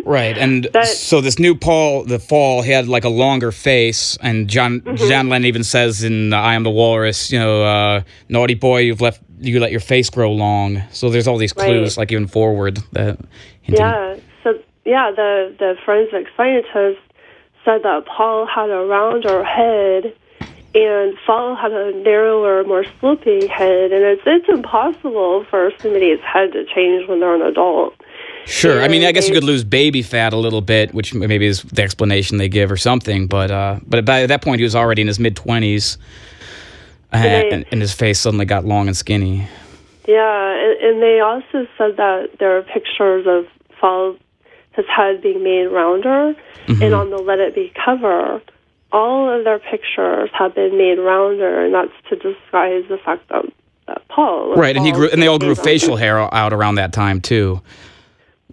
Right, and so this new Paul, the Fall, he had like a longer face, and John Lennon even says in "I Am the Walrus," naughty boy, you let your face grow long. So there's all these clues, like even forward that. The forensic scientist said that Paul had a rounder head and Paul had a narrower, more sloping head, and it's impossible for somebody's head to change when they're an adult. Sure, I mean, I guess you could lose baby fat a little bit, which maybe is the explanation they give or something, but by that point he was already in his mid-20s, and his face suddenly got long and skinny. Yeah, and they also said that there are pictures of his head being made rounder, and on the Let It Be cover, all of their pictures have been made rounder, and that's to disguise the fact that Paul. Right, and they all grew facial hair out around that time too.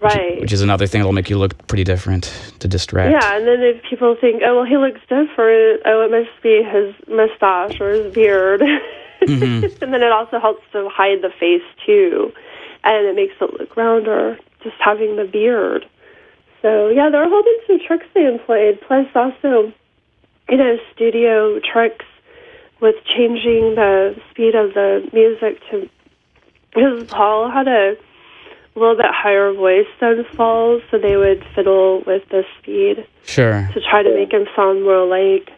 Right. Which is another thing that'll make you look pretty different to distract. Yeah, and then if people think, oh, well, he looks different, it must be his mustache or his beard. And then it also helps to hide the face, too. And it makes it look rounder, just having the beard. So, yeah, there are a whole bunch of tricks they employed, plus also, studio tricks with changing the speed of the music to... Because Paul had a little bit higher voice than Paul, so they would fiddle with the speed. Sure. To try to make him sound more like...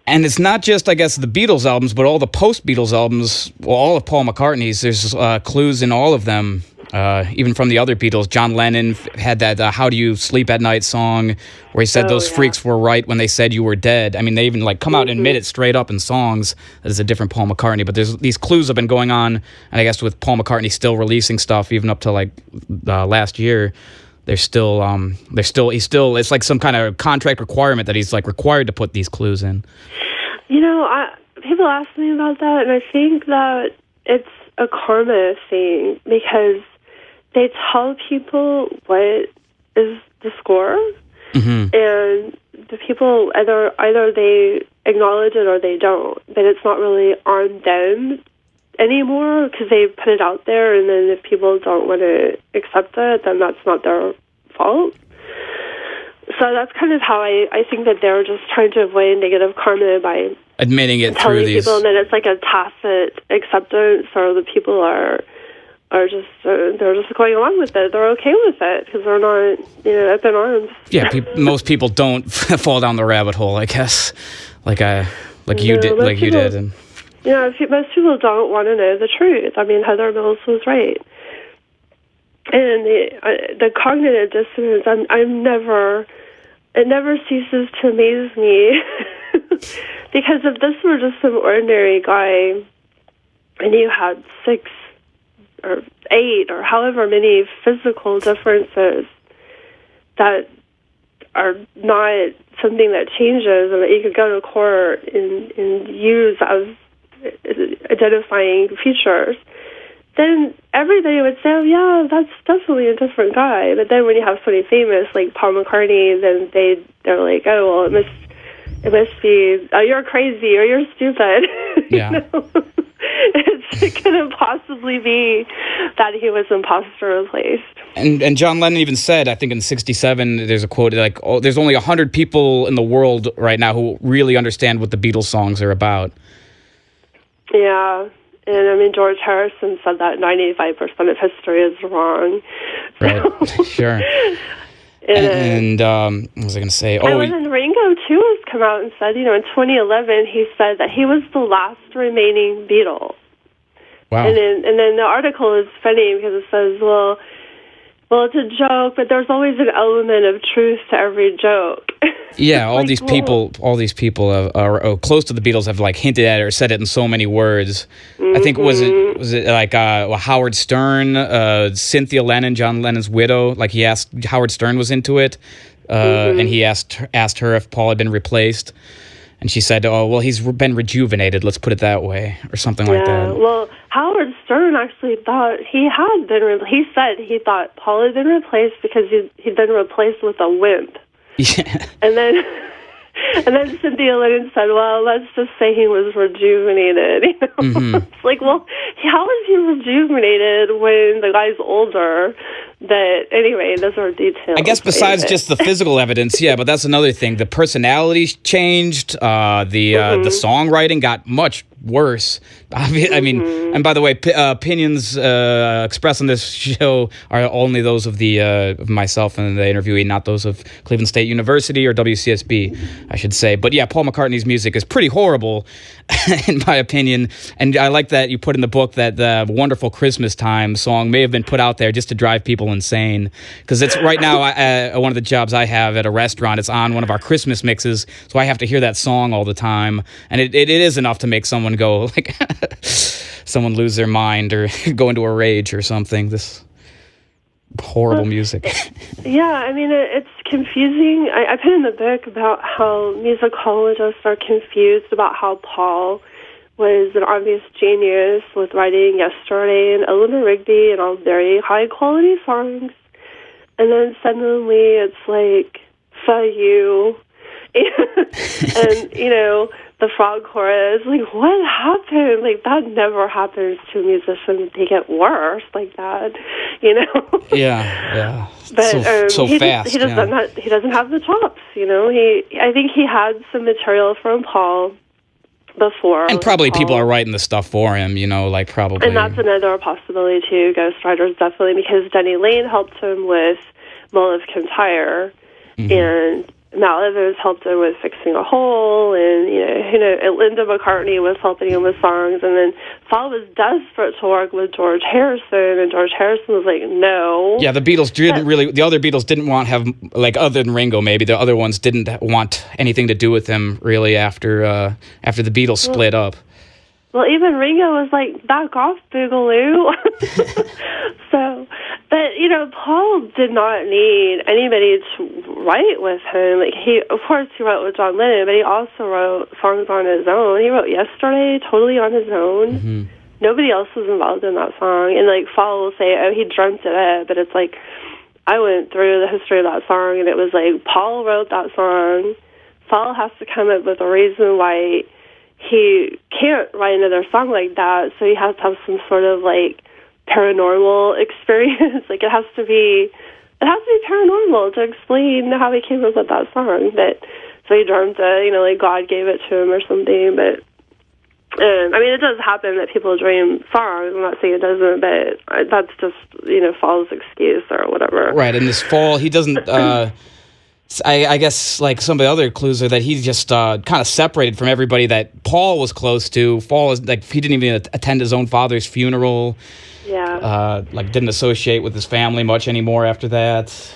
And it's not just, I guess, the Beatles albums, but all the post-Beatles albums, all of Paul McCartney's, there's clues in all of them, even from the other Beatles. John Lennon had that How Do You Sleep at Night song, where he said those freaks were right when they said you were dead. I mean, they even come out and admit it straight up in songs that it's a different Paul McCartney. But there's these clues have been going on, and I guess with Paul McCartney still releasing stuff, even up to last year, it's like some kind of contract requirement that he's required to put these clues in. People ask me about that, and I think that it's a karma thing, because they tell people what is the score, and the people either they acknowledge it or they don't, but it's not really on them anymore because they put it out there, and then if people don't want to accept it, then that's not their fault. So that's kind of how I think that they're just trying to avoid negative karma by admitting it telling through these people, and then it's like a tacit acceptance, or the people are just they're just going along with it. They're okay with it because they're not up in arms. Yeah, most people don't fall down the rabbit hole, I guess, like you did. And most people don't want to know the truth. I mean, Heather Mills was right. And the cognitive dissonance, it never ceases to amaze me. Because if this were just some ordinary guy, and you had 6 or 8 or however many physical differences that are not something that changes and that you could go to court and use as identifying features, then everybody would say, oh, yeah, that's definitely a different guy. But then when you have somebody famous like Paul McCartney, then they're like, oh, well, it must be, oh, you're crazy or you're stupid. Yeah. You know? It couldn't possibly be that he was imposter replaced. And John Lennon even said, I think in '67, there's a quote like, "Oh, there's only 100 people in the world right now who really understand what the Beatles songs are about." Yeah, and I mean George Harrison said that 95% of history is wrong. Right. Sure. And what was I going to say? And then Ringo too has come out and said, in 2011 he said that he was the last remaining Beatle. Wow. And then the article is funny because it says, well, it's a joke, but there's always an element of truth to every joke. Yeah, all these people are close to the Beatles have like hinted at it or said it in so many words. Mm-hmm. I think was it like Howard Stern, Cynthia Lennon, John Lennon's widow. Like he asked Howard Stern was into it, and he asked her if Paul had been replaced, and she said, "Oh, well, he's been rejuvenated. Let's put it that way," or something like that. Well, Howard Stern actually thought he had been. He said he thought Paul had been replaced because he'd been replaced with a wimp. Yeah. And then Cynthia Lennon said, well, let's just say he was rejuvenated. Mm-hmm. It's like, well, how is he rejuvenated when the guy's older? But anyway, those are details. I guess besides just the physical evidence, yeah, but that's another thing. The personalities changed. The songwriting got much worse. I mean, and by the way, opinions expressed on this show are only those of of myself and the interviewee, not those of Cleveland State University or WCSB, I should say. But yeah, Paul McCartney's music is pretty horrible, in my opinion. And I like that you put in the book that the Wonderful Christmas Time song may have been put out there just to drive people insane. Because it's right now, one of the jobs I have at a restaurant, it's on one of our Christmas mixes, so I have to hear that song all the time. And it is enough to make someone go, like, someone lose their mind or go into a rage or something. This horrible music. Yeah, I mean, it's confusing. I put in the book about how musicologists are confused about how Paul was an obvious genius with writing Yesterday and Eleanor Rigby and all very high-quality songs. And then suddenly it's like, fuck you. And, the frog chorus, like, what happened? Like, that never happens to a musician. They get worse like that, Yeah. But so fast. He doesn't have the chops, I think he had some material from Paul before. And probably people are writing the stuff for him, like probably. And that's another possibility too, ghostwriters definitely, because Denny Lane helped him with Mull of Kintyre, and Mal Evans helped him with Fixing a Hole, and Linda McCartney was helping him with songs, and then Paul was desperate to work with George Harrison, and George Harrison was like, no. Yeah, the other Beatles didn't want to have, like, other than Ringo maybe, the other ones didn't want anything to do with him really after the Beatles split up. Well, even Ringo was like, back off, Boogaloo. But, Paul did not need anybody to write with him. Like, of course, he wrote with John Lennon, but he also wrote songs on his own. He wrote Yesterday totally on his own. Mm-hmm. Nobody else was involved in that song. And, like, Paul will say, oh, he dreamt it up. But it's like, I went through the history of that song, and it was like, Paul wrote that song. Paul has to come up with a reason why he can't write another song like that, so he has to have some sort of, like, paranormal experience. Like, it has to be paranormal to explain how he came up with that song. But so he dreamt it, like God gave it to him or something. But I mean, it does happen that people dream songs. I'm not saying it doesn't, but that's just Paul's excuse or whatever. Right. And this fall, he doesn't. I guess like some of the other clues are that he just kind of separated from everybody that Paul was close to. Paul is like he didn't even attend his own father's funeral. Yeah. Like didn't associate with his family much anymore after that.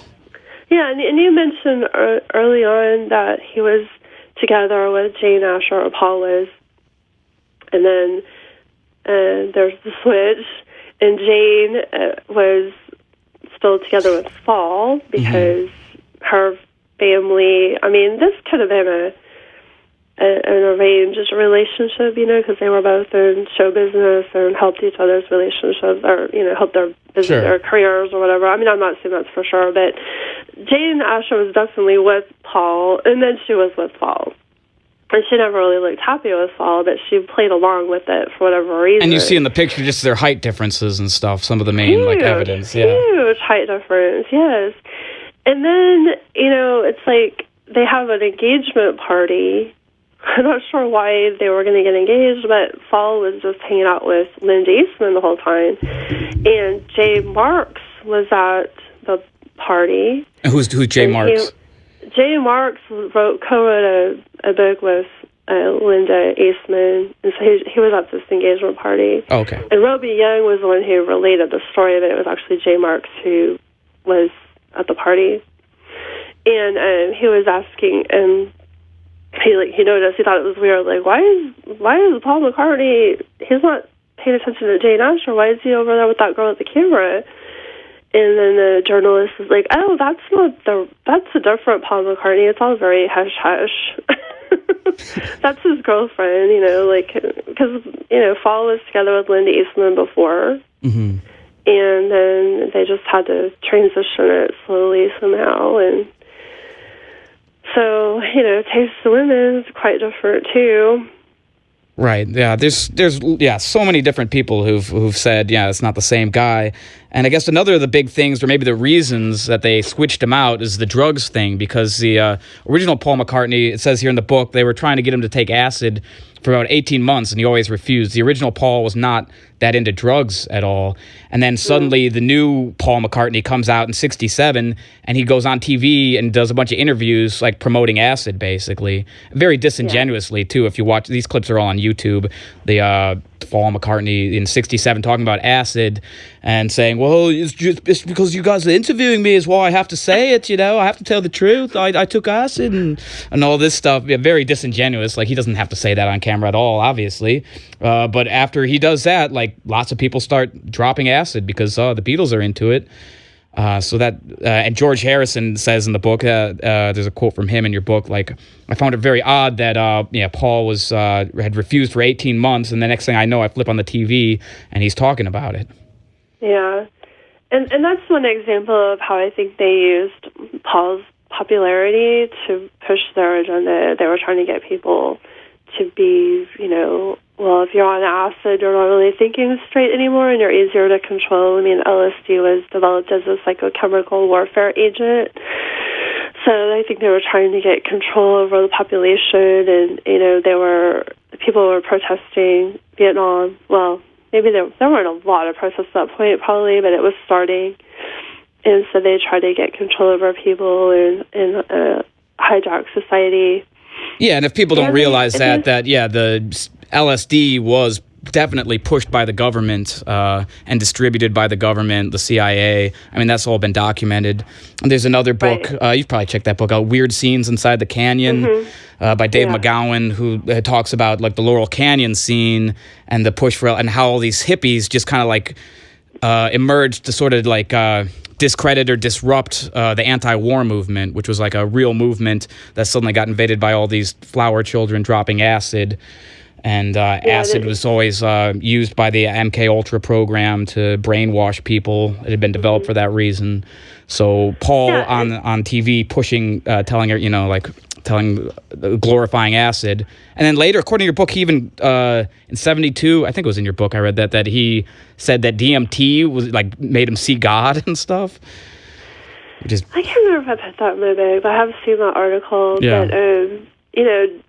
Yeah, and you mentioned early on that he was together with Jane Asher, or Paul was, and then there's the switch, and Jane was still together with Paul because her family, I mean, this could have been an arranged relationship, because they were both in show business and helped each other's relationships, or, helped their business or careers or whatever. I mean, I'm not saying that's for sure, but Jane Asher was definitely with Paul, and then she was with Paul. And she never really looked happy with Paul, but she played along with it for whatever reason. And you see in the picture just their height differences and stuff, some of the main evidence. Yeah. Huge height difference, yes. And then, it's like they have an engagement party. I'm not sure why they were going to get engaged, but Paul was just hanging out with Linda Eastman the whole time. And Jay Marks was at the party. And who's Jay Marks? Jay Marks co-wrote a book with Linda Eastman, and so he was at this engagement party. Oh, okay. And Roby Young was the one who related the story, but it was actually Jay Marks who was at the party. And he was asking, and he noticed, he thought it was weird, like, why is Paul McCartney, he's not paying attention to Jane Asher, why is he over there with that girl at the camera? And then the journalist was like, oh, that's a different Paul McCartney, it's all very hush-hush. That's his girlfriend, because, Paul was together with Linda Eastman before, and then they just had to transition it slowly somehow, and so, taste of women is quite different, too. Right. Yeah. There's so many different people who've said, yeah, it's not the same guy. And I guess another of the big things, or maybe the reasons that they switched him out, is the drugs thing. Because the original Paul McCartney, it says here in the book, they were trying to get him to take acid for about 18 months, and he always refused. The original Paul was not that into drugs at all. And then suddenly the new Paul McCartney comes out in 1967, and he goes on TV and does a bunch of interviews, like promoting acid, basically. Very disingenuously, too. If you watch, these clips are all on YouTube. The Paul McCartney in 1967 talking about acid and saying, well, it's because you guys are interviewing me is why I have to say it, I have to tell the truth. I took acid and all this stuff. Yeah, very disingenuous. Like, he doesn't have to say that on camera at all, obviously. But after he does that, like, lots of people start dropping acid because the Beatles are into it. And George Harrison says in the book, there's a quote from him in your book, like, I found it very odd that Paul had refused for 18 months, and the next thing I know, I flip on the TV and he's talking about it. Yeah, and that's one example of how I think they used Paul's popularity to push their agenda. They were trying to get people to be, well, if you're on acid, you're not really thinking straight anymore, and you're easier to control. I mean, LSD was developed as a psychochemical warfare agent, so I think they were trying to get control over the population, and people were protesting Vietnam. Well, maybe there weren't a lot of protests at that point, probably, but it was starting, and so they tried to get control over people and hijack society. Yeah, and if people don't realize the LSD was definitely pushed by the government and distributed by the government, the CIA. I mean, that's all been documented. And there's another book, you've probably checked that book out, Weird Scenes Inside the Canyon, by Dave McGowan, who talks about like the Laurel Canyon scene and the push for, and how all these hippies just kind of like emerged to sort of like discredit or disrupt the anti-war movement, which was like a real movement that suddenly got invaded by all these flower children dropping acid. And acid was always used by the MK Ultra program to brainwash people. It had been developed for that reason. So Paul on TV pushing, telling her, glorifying acid. And then later, according to your book, he even in 1972, I think it was in your book, I read that he said that DMT was like made him see God and stuff. I can't remember if I put that in my bag, but I have seen that article. Yeah. But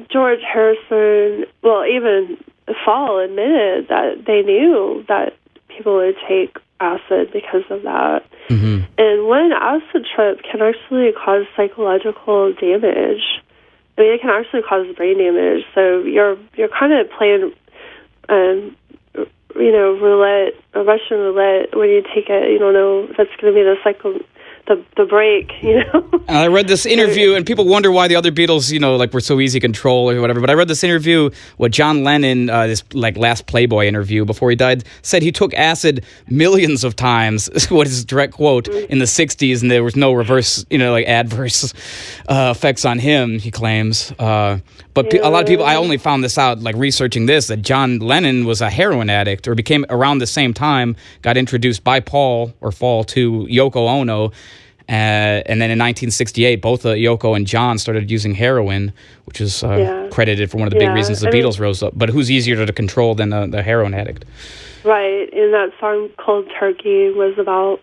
George Harrison, well, even Fall admitted that they knew that people would take acid because of that. And And one acid trip can actually cause psychological damage. I mean, it can actually cause brain damage. So you're kind of playing, roulette, Russian roulette. When you take it, you don't know if that's going to be the break, And I read this interview, and people wonder why the other Beatles, were so easy to control or whatever. But I read this interview with John Lennon, this last Playboy interview before he died, said he took acid millions of times. What is his direct quote in the '60s, and there was no reverse, adverse effects on him. He claims, but a lot of people. I only found this out researching this, that John Lennon was a heroin addict, or became around the same time, got introduced by Paul to Yoko Ono. And then in 1968, both Yoko and John started using heroin, which is credited for one of the big reasons the Beatles rose up. But who's easier to control than the heroin addict? Right, and that song Cold Turkey was about,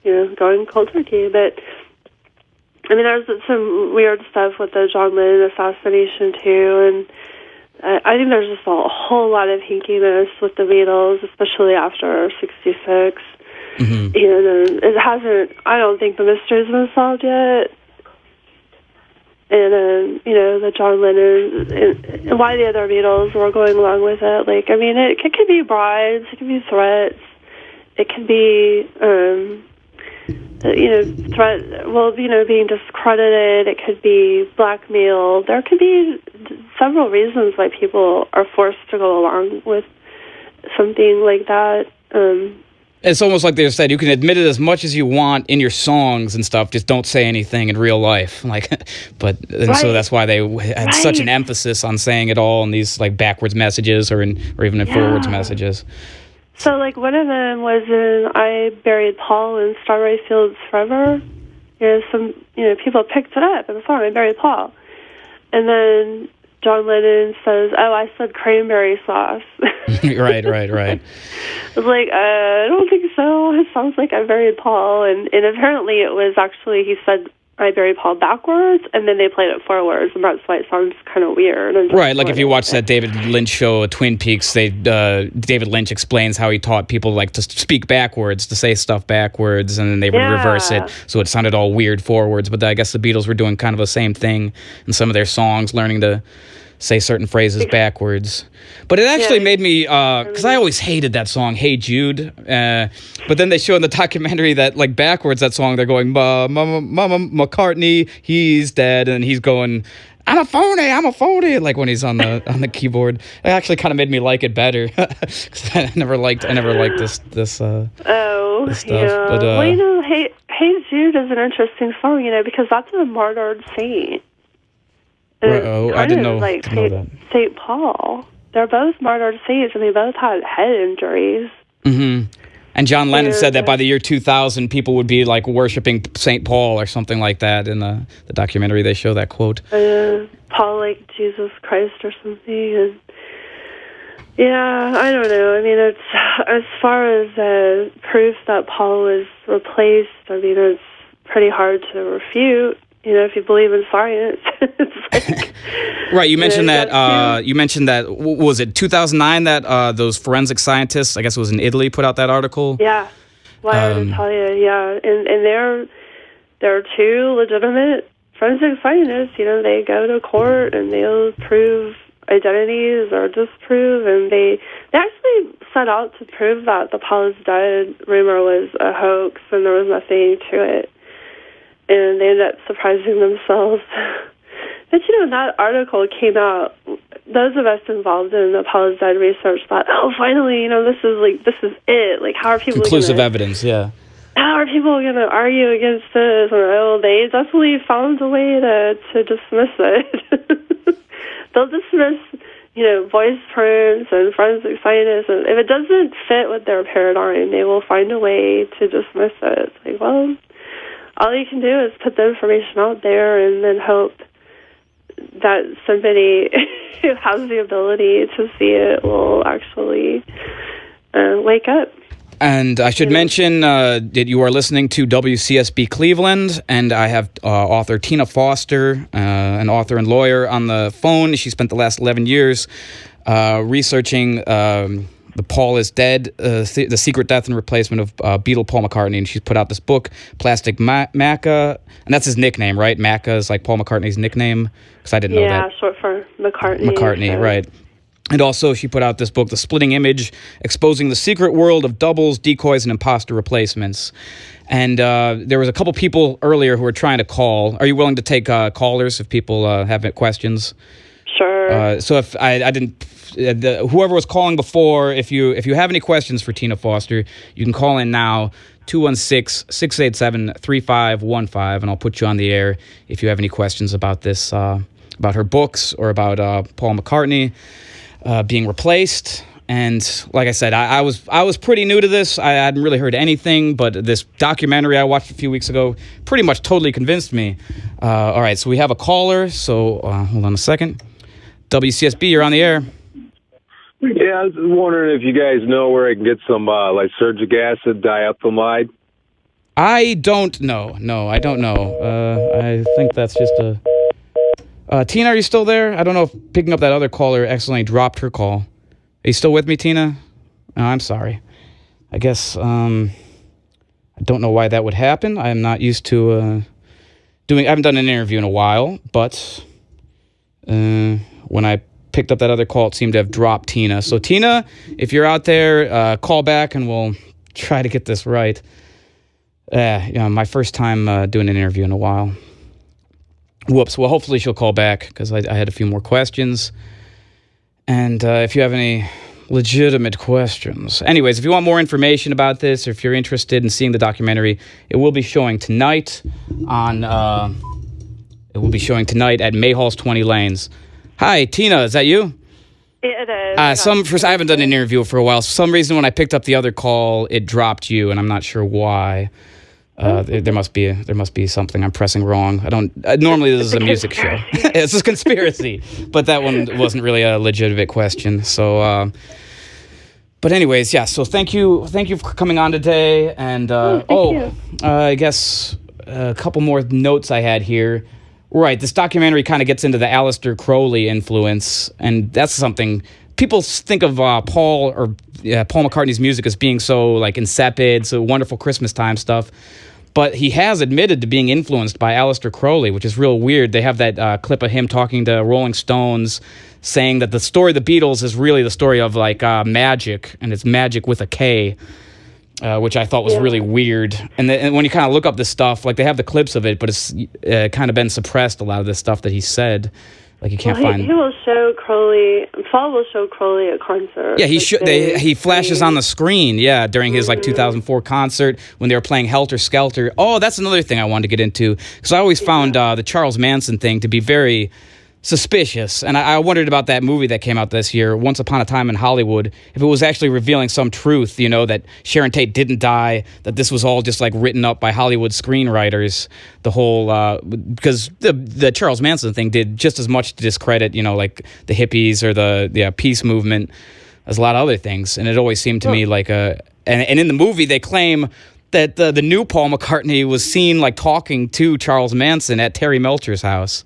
going cold turkey. But, I mean, there's some weird stuff with the John Lennon assassination, too. And I think there's just a whole lot of hinkiness with the Beatles, especially after '66. Mm-hmm. And it hasn't, I don't think the mystery's been solved yet. And, the John Lennon, and why the other Beatles were going along with it. It could be bribes, it could be threats, it could be, being discredited, it could be blackmail. There could be several reasons why people are forced to go along with something like that. It's almost like they said, you can admit it as much as you want in your songs and stuff, just don't say anything in real life. So that's why they had such an emphasis on saying it all in these backwards messages or even in forwards messages. So one of them was in I Buried Paul in Strawberry Fields Forever. Some people picked it up in the song I Buried Paul. And then John Lennon says, "Oh, I said cranberry sauce." Right. I was like, I don't think so. It sounds like I buried Paul. And apparently it was actually, he said, I buried Paul backwards, and then they played it forwards, and that's why it sounds kind of weird. Right, if you watch that David Lynch show, Twin Peaks, David Lynch explains how he taught people to speak backwards, to say stuff backwards, and then they would reverse it, so it sounded all weird forwards. But I guess the Beatles were doing kind of the same thing in some of their songs, learning to say certain phrases backwards. But it actually made me, because I always hated that song, Hey Jude. But then they show in the documentary that, backwards, that song, they're going, Mama McCartney, he's dead. And he's going, I'm a phony, when he's on the keyboard. It actually kind of made me like it better. Because I never liked this stuff. Yeah. But, Hey Jude is an interesting song, because that's a martyred saint. I didn't know that. St. Paul. They're both martyred saints, and they both had head injuries. Mm-hmm. And John Lennon said that by the year 2000, people would be worshiping St. Paul or something like that. In the documentary, they show that quote. Paul like Jesus Christ or something. And I don't know. I mean, it's as far as proof that Paul was replaced. I mean, it's pretty hard to refute. If you believe in science, it's right. You mentioned that. You mentioned that. Was it 2009 that those forensic scientists, I guess it was in Italy, put out that article? Yeah. Why would I tell you? Yeah, and they're two legitimate forensic scientists. They go to court and they'll prove identities or disprove, and they actually set out to prove that the Paul is dead rumor was a hoax and there was nothing to it. And they ended up surprising themselves. But, that article came out, those of us involved in the Paul is dead research thought, oh, finally, this is it. How are people conclusive evidence, yeah. How are people going to argue against this? And, they definitely found a way to dismiss it. They'll dismiss, voice prints and forensic scientists. And if it doesn't fit with their paradigm, they will find a way to dismiss it. It's all you can do is put the information out there and then hope that somebody who has the ability to see it will actually wake up. And I should mention that you are listening to WCSB Cleveland, and I have author Tina Foster, an author and lawyer, on the phone. She spent the last 11 years researching The Paul is Dead, The Secret Death and Replacement of Beatle Paul McCartney. And she's put out this book, Plastic Macca. And that's his nickname, right? Macca is like Paul McCartney's nickname? Because I didn't know that. Yeah, short for McCartney. McCartney, so. right. And also, she put out this book, The Splitting Image, Exposing the Secret World of Doubles, Decoys, and Imposter Replacements. And there was a couple people earlier who were trying to call. Are you willing to take callers if people have questions? Sure. So if I didn't, whoever was calling before, if you have any questions for Tina Foster, you can call in now, 216-687-3515, and I'll put you on the air if you have any questions about this, about her books or about Paul McCartney being replaced. And like I said, I was pretty new to this. I hadn't really heard anything, but this documentary I watched a few weeks ago pretty much totally convinced me. All right, so we have a caller. So hold on a second. WCSB, you're on the air. Yeah, I was wondering if you guys know where I can get some lysergic acid diethylmide. I don't know. No, I don't know. I think that's just a... Tina, are you still there? I don't know if picking up that other caller accidentally dropped her call. Are you still with me, Tina? Oh, I'm sorry. I guess I don't know why that would happen. I'm not used to I haven't done an interview in a while, but when I picked up that other call, it seemed to have dropped Tina. So Tina, if you're out there, call back and we'll try to get this right. My first time doing an interview in a while. Whoops. Well, hopefully she'll call back because I had a few more questions. And if you have any legitimate questions. Anyways, if you want more information about this, or if you're interested in seeing the documentary, it will be showing tonight on... it will be showing tonight at Mayhall's 20 Lanes. Hi, Tina. Is that you? It is. I haven't done an interview for a while. For some reason, when I picked up the other call, it dropped you, and I'm not sure why. There must be something I'm pressing wrong. I don't. Normally, this is a music show. It's a conspiracy, but that one wasn't really a legitimate question. So, but anyways, yeah. So thank you for coming on today. And thank you. I guess a couple more notes I had here. Right, this documentary kind of gets into the Aleister Crowley influence, and that's something people think of Paul McCartney's music as being so like insipid, so wonderful Christmas time stuff. But he has admitted to being influenced by Aleister Crowley, which is real weird. They have that clip of him talking to Rolling Stones, saying that the story of the Beatles is really the story of like magic, and it's magic with a K. Which I thought was really weird. And when you kind of look up this stuff, like they have the clips of it, but it's kind of been suppressed, a lot of this stuff that he said. Like you can't find... He will show Crowley... Paul will show Crowley at concerts. Yeah, he flashes on the screen, during his 2004 concert when they were playing Helter Skelter. Oh, that's another thing I wanted to get into. Because I always found the Charles Manson thing to be very... suspicious, and I wondered about that movie that came out this year, Once Upon a Time in Hollywood, if it was actually revealing some truth, that Sharon Tate didn't die, that this was all just like written up by Hollywood screenwriters, the whole, because the Charles Manson thing did just as much to discredit, like the hippies or the peace movement as a lot of other things, and it always seemed to me like and in the movie they claim that the new Paul McCartney was seen like talking to Charles Manson at Terry Melcher's house.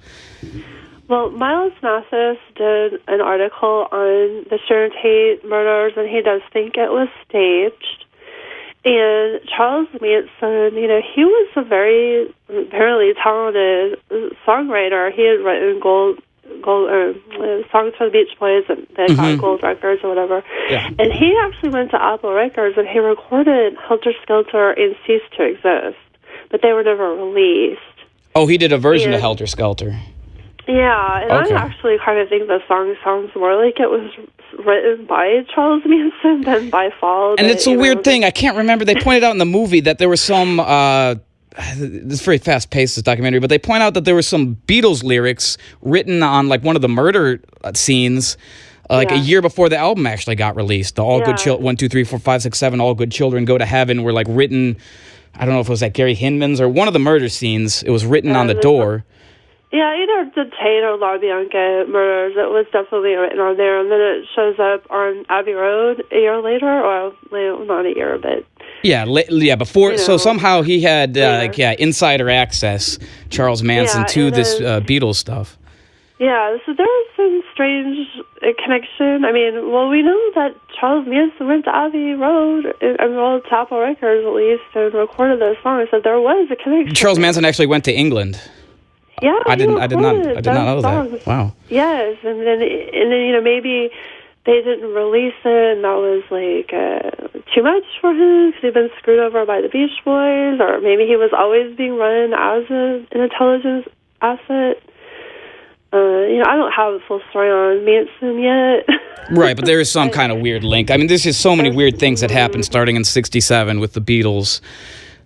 Well, Miles Mathis did an article on the Sharon Tate murders, and he does think it was staged. And Charles Manson, he was a very, apparently talented songwriter. He had written songs for the Beach Boys, and they got gold records or whatever. Yeah. And he actually went to Apple Records, and he recorded Helter Skelter and Cease to Exist, but they were never released. Oh, he did a version of Helter Skelter. Yeah, and I actually kind of think the song sounds more like it was written by Charles Manson than by Paul. And it's a weird thing. I can't remember. They pointed out in the movie that there was some... it's very fast-paced, this documentary, but they point out that there were some Beatles lyrics written on like one of the murder scenes a year before the album actually got released. The All Good Children, 1, 2, 3, 4, 5, 6, 7, All Good Children Go to Heaven were like written... I don't know if it was at Gary Hinman's or one of the murder scenes. It was written on the door. Yeah, either the Tate or LaBianca murders. It was definitely written on there, and then it shows up on Abbey Road a year later, or not a year, but before. So somehow he had insider access, Charles Manson, to this Beatles stuff. Yeah, so there was some strange connection. I mean, well, we know that Charles Manson went to Abbey Road, and to Apple Records at least, and recorded those songs, so there was a connection. Charles Manson actually went to England. Yeah, I did not know that. Wow. Yes, and then maybe they didn't release it, and that was like too much for him because he'd been screwed over by the Beach Boys, or maybe he was always being run as an intelligence asset. I don't have the full story on Manson yet. Right, but there is some kind of weird link. I mean, there's just so many weird things that happened starting in '67 with the Beatles.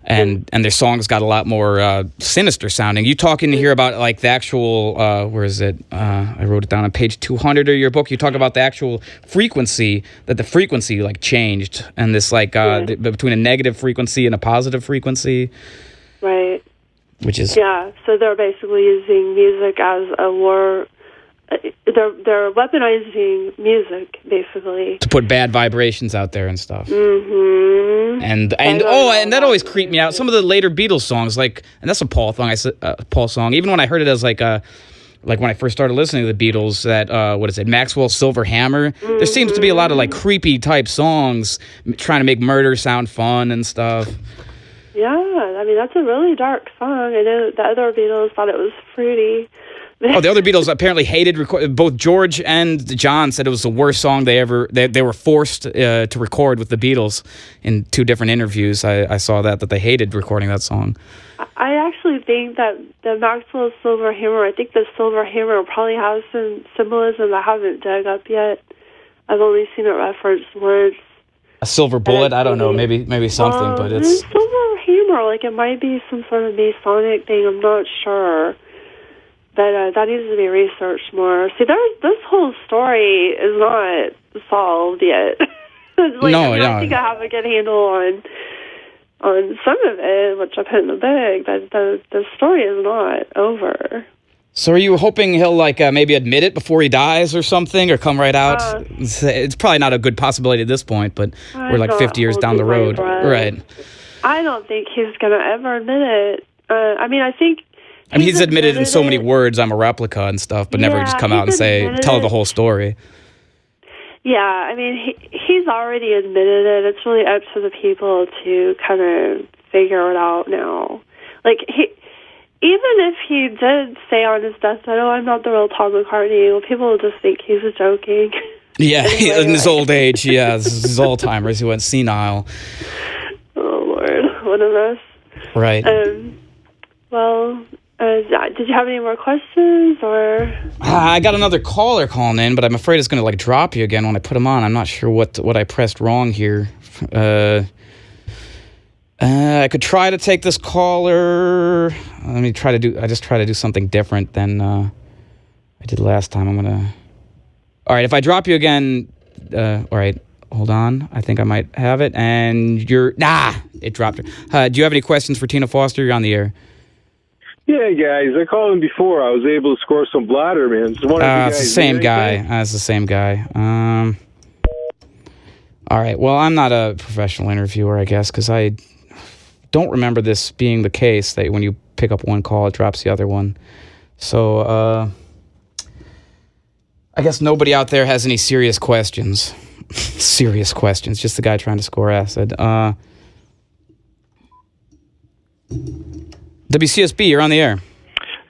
And their songs got a lot more sinister sounding. You talking here about like the actual, where is it? I wrote it down on page 200 of your book. You talk about the actual frequency, that the frequency like changed, and this like between a negative frequency and a positive frequency. Right. Which is so they're basically using music as a war. They're weaponizing music basically to put bad vibrations out there and stuff. Mm-hmm. And that always creeped me out. Some of the later Beatles songs, and that's a Paul song. Even when I heard it as like when I first started listening to the Beatles, that Maxwell's Silver Hammer. Mm-hmm. There seems to be a lot of like creepy type songs trying to make murder sound fun and stuff. Yeah, I mean that's a really dark song. I know the other Beatles thought it was fruity. Oh, the other Beatles apparently hated both George and John said it was the worst song they were forced to record with the Beatles in 2 different interviews. I saw that they hated recording that song. I actually think that the Maxwell Silver Hammer, I think the Silver Hammer probably has some symbolism I haven't dug up yet. I've only seen it referenced once. A silver bullet? I don't know. Maybe something, but it's Silver Hammer. Like it might be some sort of Masonic thing. I'm not sure. But that needs to be researched more. See, this whole story is not solved yet. I think I have a good handle on some of it, which I put in the book, but the story is not over. So are you hoping he'll maybe admit it before he dies or something, or come right out? It's probably not a good possibility at this point, but we're like 50 years down the road. Right. I don't think he's going to ever admit it. I think... he's admitted in so many words, I'm a replica and stuff, but never just come out and tell the whole story. Yeah, I mean, he's already admitted it. It's really up to the people to kind of figure it out now. Like, even if he did say on his deathbed, I'm not the real Paul McCartney, well, people will just think he's joking. Yeah, anyway, in his old age, his Alzheimer's, he went senile. Oh, Lord, what a mess. Right. Did you have any more questions, or? I got another caller calling in, but I'm afraid it's going to drop you again when I put him on. I'm not sure what I pressed wrong here. I could try to take this caller. Let me try to do something different than I did last time. All right, if I drop you again, all right, hold on. I think I might have it, and it dropped her. Do you have any questions for Tina Foster? You're on the air. Yeah, guys, I called him before. I was able to score some bladder, man. It's the same guy. It's the same guy. All right. Well, I'm not a professional interviewer, I guess, because I don't remember this being the case, that when you pick up one call, it drops the other one. So I guess nobody out there has any serious questions. Serious questions. Just the guy trying to score acid. WCSB, you're on the air.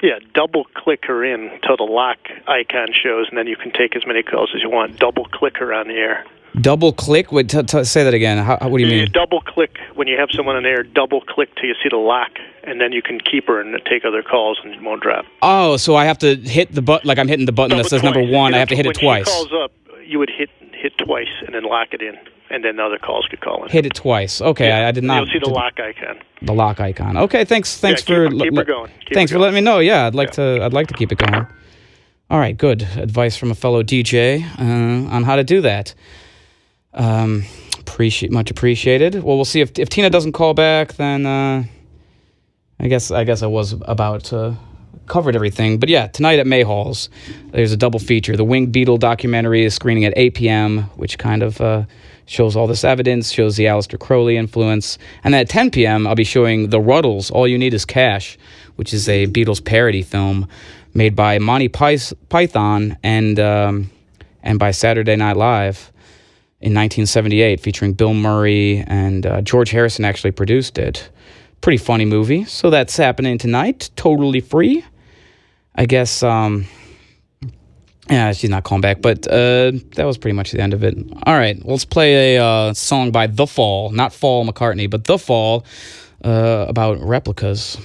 Yeah, double-click her in till the lock icon shows, and then you can take as many calls as you want. Double-click her on the air. Double-click? Wait, say that again. What do you mean? You double-click when you have someone on the air. Double-click till you see the lock, and then you can keep her and take other calls, and it won't drop. Oh, so I have to hit the button, like I'm hitting the button that says twice. number 1. I have to hit it twice. When she calls up, you would hit twice and then lock it in, and then other calls could call in. Hit it twice. Okay, yeah. I did not. You'll see the lock icon. The lock icon. Okay, thanks for keep her going. Thanks for letting me know. Yeah, I'd like to keep it going. All right, good advice from a fellow DJ on how to do that. Much appreciated. Well, we'll see if Tina doesn't call back, then I guess I was about to covered everything. But yeah, tonight at Mayhall's, there's a double feature. The Winged Beetle documentary is screening at 8 p.m., which kind of shows all this evidence, shows the Aleister Crowley influence. And then at 10 p.m., I'll be showing The Ruddles, All You Need Is Cash, which is a Beatles parody film made by Monty Python and by Saturday Night Live in 1978, featuring Bill Murray, and George Harrison actually produced it. Pretty funny movie. So that's happening tonight, totally free. I guess, yeah, she's not calling back, but that was pretty much the end of it. All right, let's play a song by The Fall, not Fall McCartney, but The Fall, about replicas.